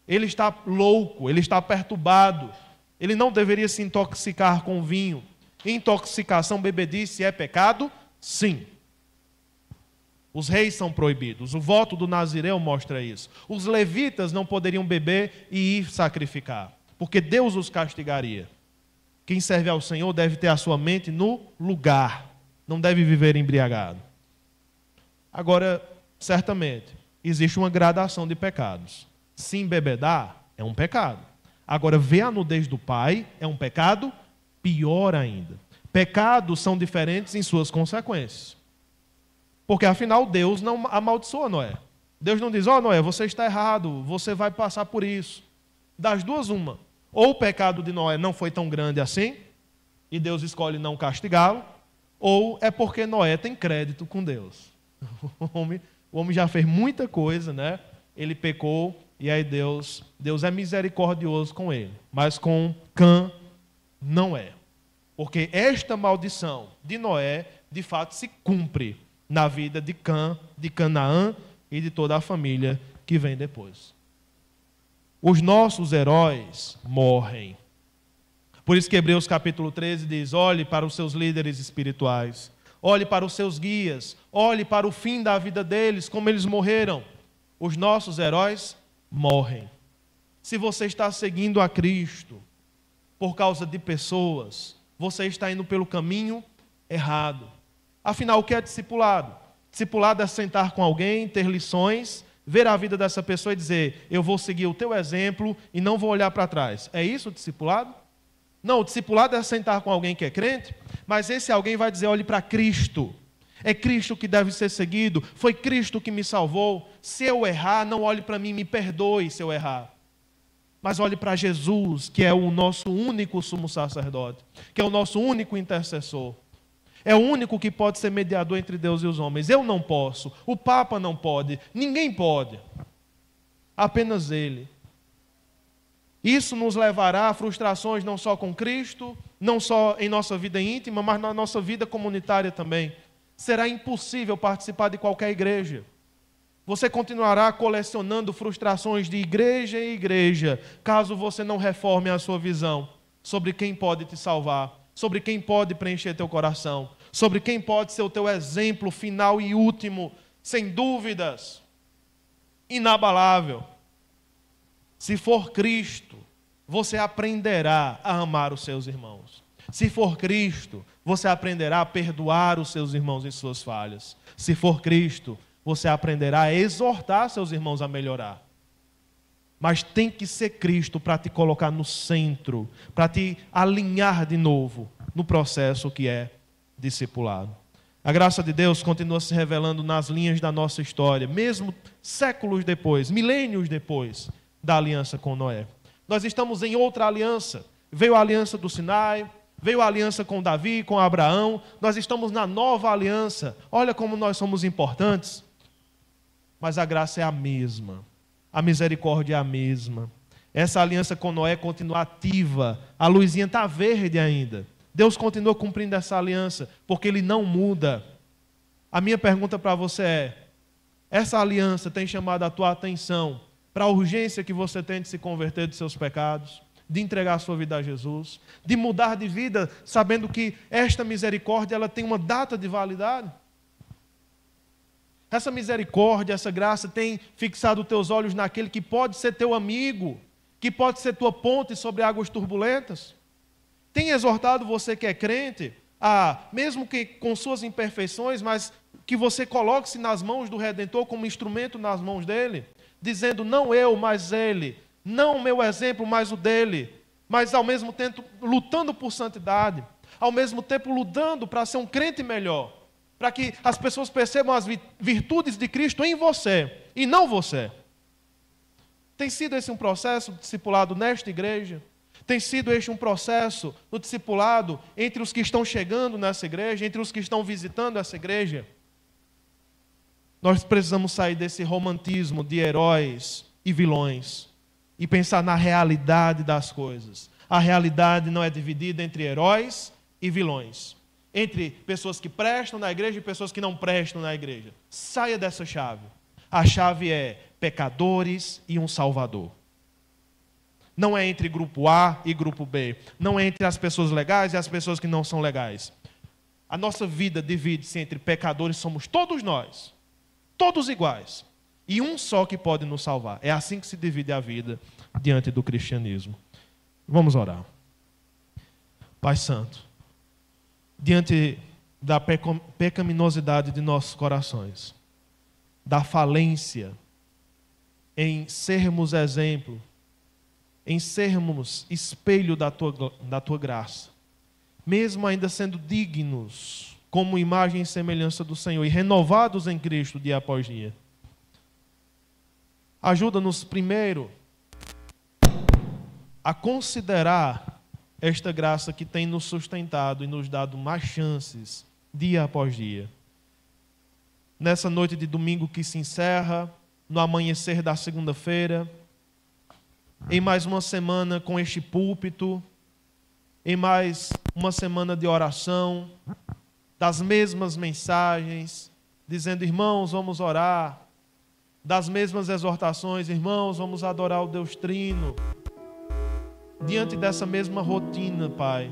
Ele está louco, ele está perturbado. Ele não deveria se intoxicar com vinho. Intoxicação, bebedice é pecado? Sim. Os reis são proibidos. O voto do Nazireu mostra isso. Os levitas não poderiam beber e ir sacrificar, porque Deus os castigaria. Quem serve ao Senhor deve ter a sua mente no lugar. Não deve viver embriagado. Agora, certamente, existe uma gradação de pecados. Se embebedar, é um pecado. Agora, ver a nudez do pai é um pecado pior ainda. Pecados são diferentes em suas consequências. Porque, afinal, Deus não amaldiçoa Noé. Deus não diz, Noé, você está errado, você vai passar por isso. Das duas, uma. Ou o pecado de Noé não foi tão grande assim, e Deus escolhe não castigá-lo, ou é porque Noé tem crédito com Deus. O homem já fez muita coisa, né? Ele pecou E aí Deus é misericordioso com ele, mas com Cã não é. Porque esta maldição de Noé, de fato, se cumpre na vida de Cã, de Canaã e de toda a família que vem depois. Os nossos heróis morrem. Por isso que Hebreus capítulo 13 diz: olhe para os seus líderes espirituais, olhe para os seus guias, olhe para o fim da vida deles, como eles morreram. Os nossos heróis morrem. Se você está seguindo a Cristo por causa de pessoas, você está indo pelo caminho errado. Afinal, o que é discipulado? Discipulado é sentar com alguém, ter lições, ver a vida dessa pessoa e dizer: eu vou seguir o teu exemplo e não vou olhar para trás. É isso o discipulado? Não, o discipulado é sentar com alguém que é crente, mas esse alguém vai dizer: olhe para Cristo. É Cristo que deve ser seguido, foi Cristo que me salvou. Se eu errar, não olhe para mim, me perdoe se eu errar. Mas olhe para Jesus, que é o nosso único sumo sacerdote, que é o nosso único intercessor. É o único que pode ser mediador entre Deus e os homens. Eu não posso, o Papa não pode, ninguém pode. Apenas Ele. Isso nos levará a frustrações não só com Cristo, não só em nossa vida íntima, mas na nossa vida comunitária também. Será impossível participar de qualquer igreja. Você continuará colecionando frustrações de igreja em igreja, caso você não reforme a sua visão sobre quem pode te salvar, sobre quem pode preencher teu coração, sobre quem pode ser o teu exemplo final e último, sem dúvidas, inabalável. Se for Cristo, você aprenderá a amar os seus irmãos. Se for Cristo, você aprenderá a perdoar os seus irmãos em suas falhas. Se for Cristo, você aprenderá a exortar seus irmãos a melhorar. Mas tem que ser Cristo para te colocar no centro, para te alinhar de novo no processo que é discipulado. A graça de Deus continua se revelando nas linhas da nossa história, mesmo séculos depois, milênios depois da aliança com Noé. Nós estamos em outra aliança. Veio a aliança do Sinai, veio a aliança com Davi, com Abraão. Nós estamos na nova aliança. Olha como nós somos importantes. Mas a graça é a mesma. A misericórdia é a mesma. Essa aliança com Noé continua ativa. A luzinha está verde ainda. Deus continua cumprindo essa aliança, porque Ele não muda. A minha pergunta para você é: essa aliança tem chamado a tua atenção para a urgência que você tem de se converter dos seus pecados, de entregar a sua vida a Jesus, de mudar de vida, sabendo que esta misericórdia ela tem uma data de validade? Essa misericórdia, essa graça tem fixado os teus olhos naquele que pode ser teu amigo, que pode ser tua ponte sobre águas turbulentas? Tem exortado você que é crente a, mesmo que com suas imperfeições, mas que você coloque-se nas mãos do Redentor como instrumento nas mãos dele, dizendo: não eu, mas ele, não o meu exemplo, mas o dele, mas ao mesmo tempo lutando por santidade, ao mesmo tempo lutando para ser um crente melhor, para que as pessoas percebam as virtudes de Cristo em você e não você. Tem sido esse um processo discipulado nesta igreja? Tem sido este um processo no discipulado entre os que estão chegando nessa igreja, entre os que estão visitando essa igreja? Nós precisamos sair desse romantismo de heróis e vilões e pensar na realidade das coisas. A realidade não é dividida entre heróis e vilões, entre pessoas que prestam na igreja e pessoas que não prestam na igreja. Saia dessa chave. A chave é pecadores e um Salvador. Não é entre grupo A e grupo B. Não é entre as pessoas legais e as pessoas que não são legais. A nossa vida divide-se entre pecadores, somos todos nós, todos iguais, e um só que pode nos salvar. É assim que se divide a vida diante do cristianismo. Vamos orar. Pai Santo, diante da pecaminosidade de nossos corações, da falência em sermos exemplo, em sermos espelho da tua graça, mesmo ainda sendo dignos como imagem e semelhança do Senhor e renovados em Cristo dia após dia. Ajuda-nos primeiro a considerar esta graça que tem nos sustentado e nos dado mais chances dia após dia. Nessa noite de domingo que se encerra, no amanhecer da segunda-feira, em mais uma semana com este púlpito, em mais uma semana de oração, das mesmas mensagens, dizendo: irmãos, vamos orar, das mesmas exortações: irmãos, vamos adorar o Deus Trino. Diante dessa mesma rotina, Pai,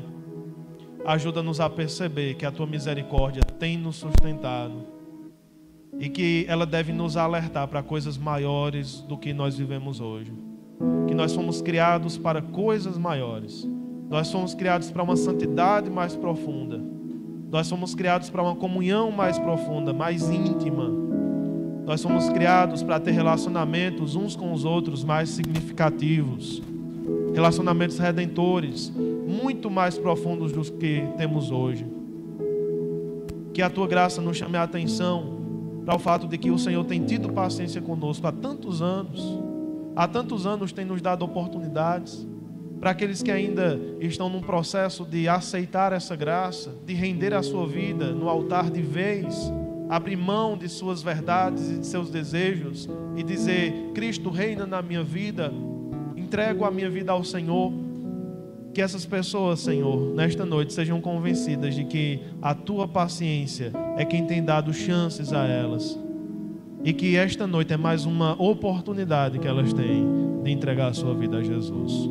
ajuda-nos a perceber que a Tua misericórdia tem nos sustentado e que ela deve nos alertar para coisas maiores do que nós vivemos hoje. Que nós fomos criados para coisas maiores. Nós fomos criados para uma santidade mais profunda. Nós fomos criados para uma comunhão mais profunda, mais íntima. Nós fomos criados para ter relacionamentos uns com os outros mais significativos. Relacionamentos redentores, muito mais profundos do que temos hoje. Que a Tua graça nos chame a atenção para o fato de que o Senhor tem tido paciência conosco há tantos anos. Há tantos anos tem nos dado oportunidades. Para aqueles que ainda estão num processo de aceitar essa graça, de render a sua vida no altar de vez, abrir mão de suas verdades e de seus desejos e dizer: Cristo reina na minha vida, entrego a minha vida ao Senhor. Que essas pessoas, Senhor, nesta noite sejam convencidas de que a Tua paciência é quem tem dado chances a elas. E que esta noite é mais uma oportunidade que elas têm de entregar a sua vida a Jesus.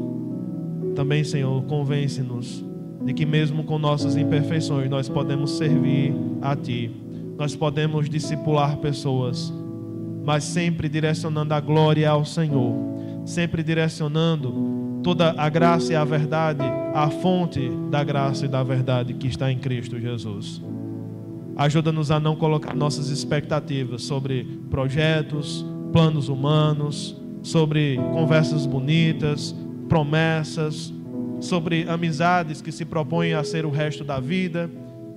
Também, Senhor, convence-nos de que mesmo com nossas imperfeições nós podemos servir a Ti. Nós podemos discipular pessoas, mas sempre direcionando a glória ao Senhor. Sempre direcionando toda a graça e a verdade à fonte da graça e da verdade que está em Cristo Jesus. Ajuda-nos a não colocar nossas expectativas sobre projetos, planos humanos, sobre conversas bonitas, promessas, sobre amizades que se propõem a ser o resto da vida,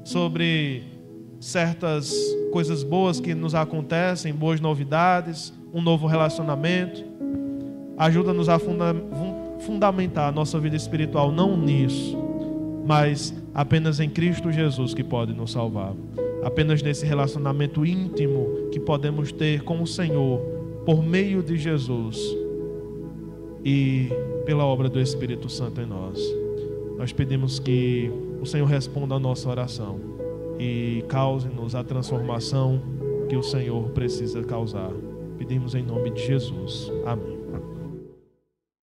sobre certas coisas boas que nos acontecem, boas novidades, um novo relacionamento. Ajuda-nos a fundamentar a nossa vida espiritual não nisso, mas apenas em Cristo Jesus, que pode nos salvar. Apenas nesse relacionamento íntimo que podemos ter com o Senhor por meio de Jesus e pela obra do Espírito Santo em nós. Nós pedimos que o Senhor responda a nossa oração e cause-nos a transformação que o Senhor precisa causar. Pedimos em nome de Jesus. Amém.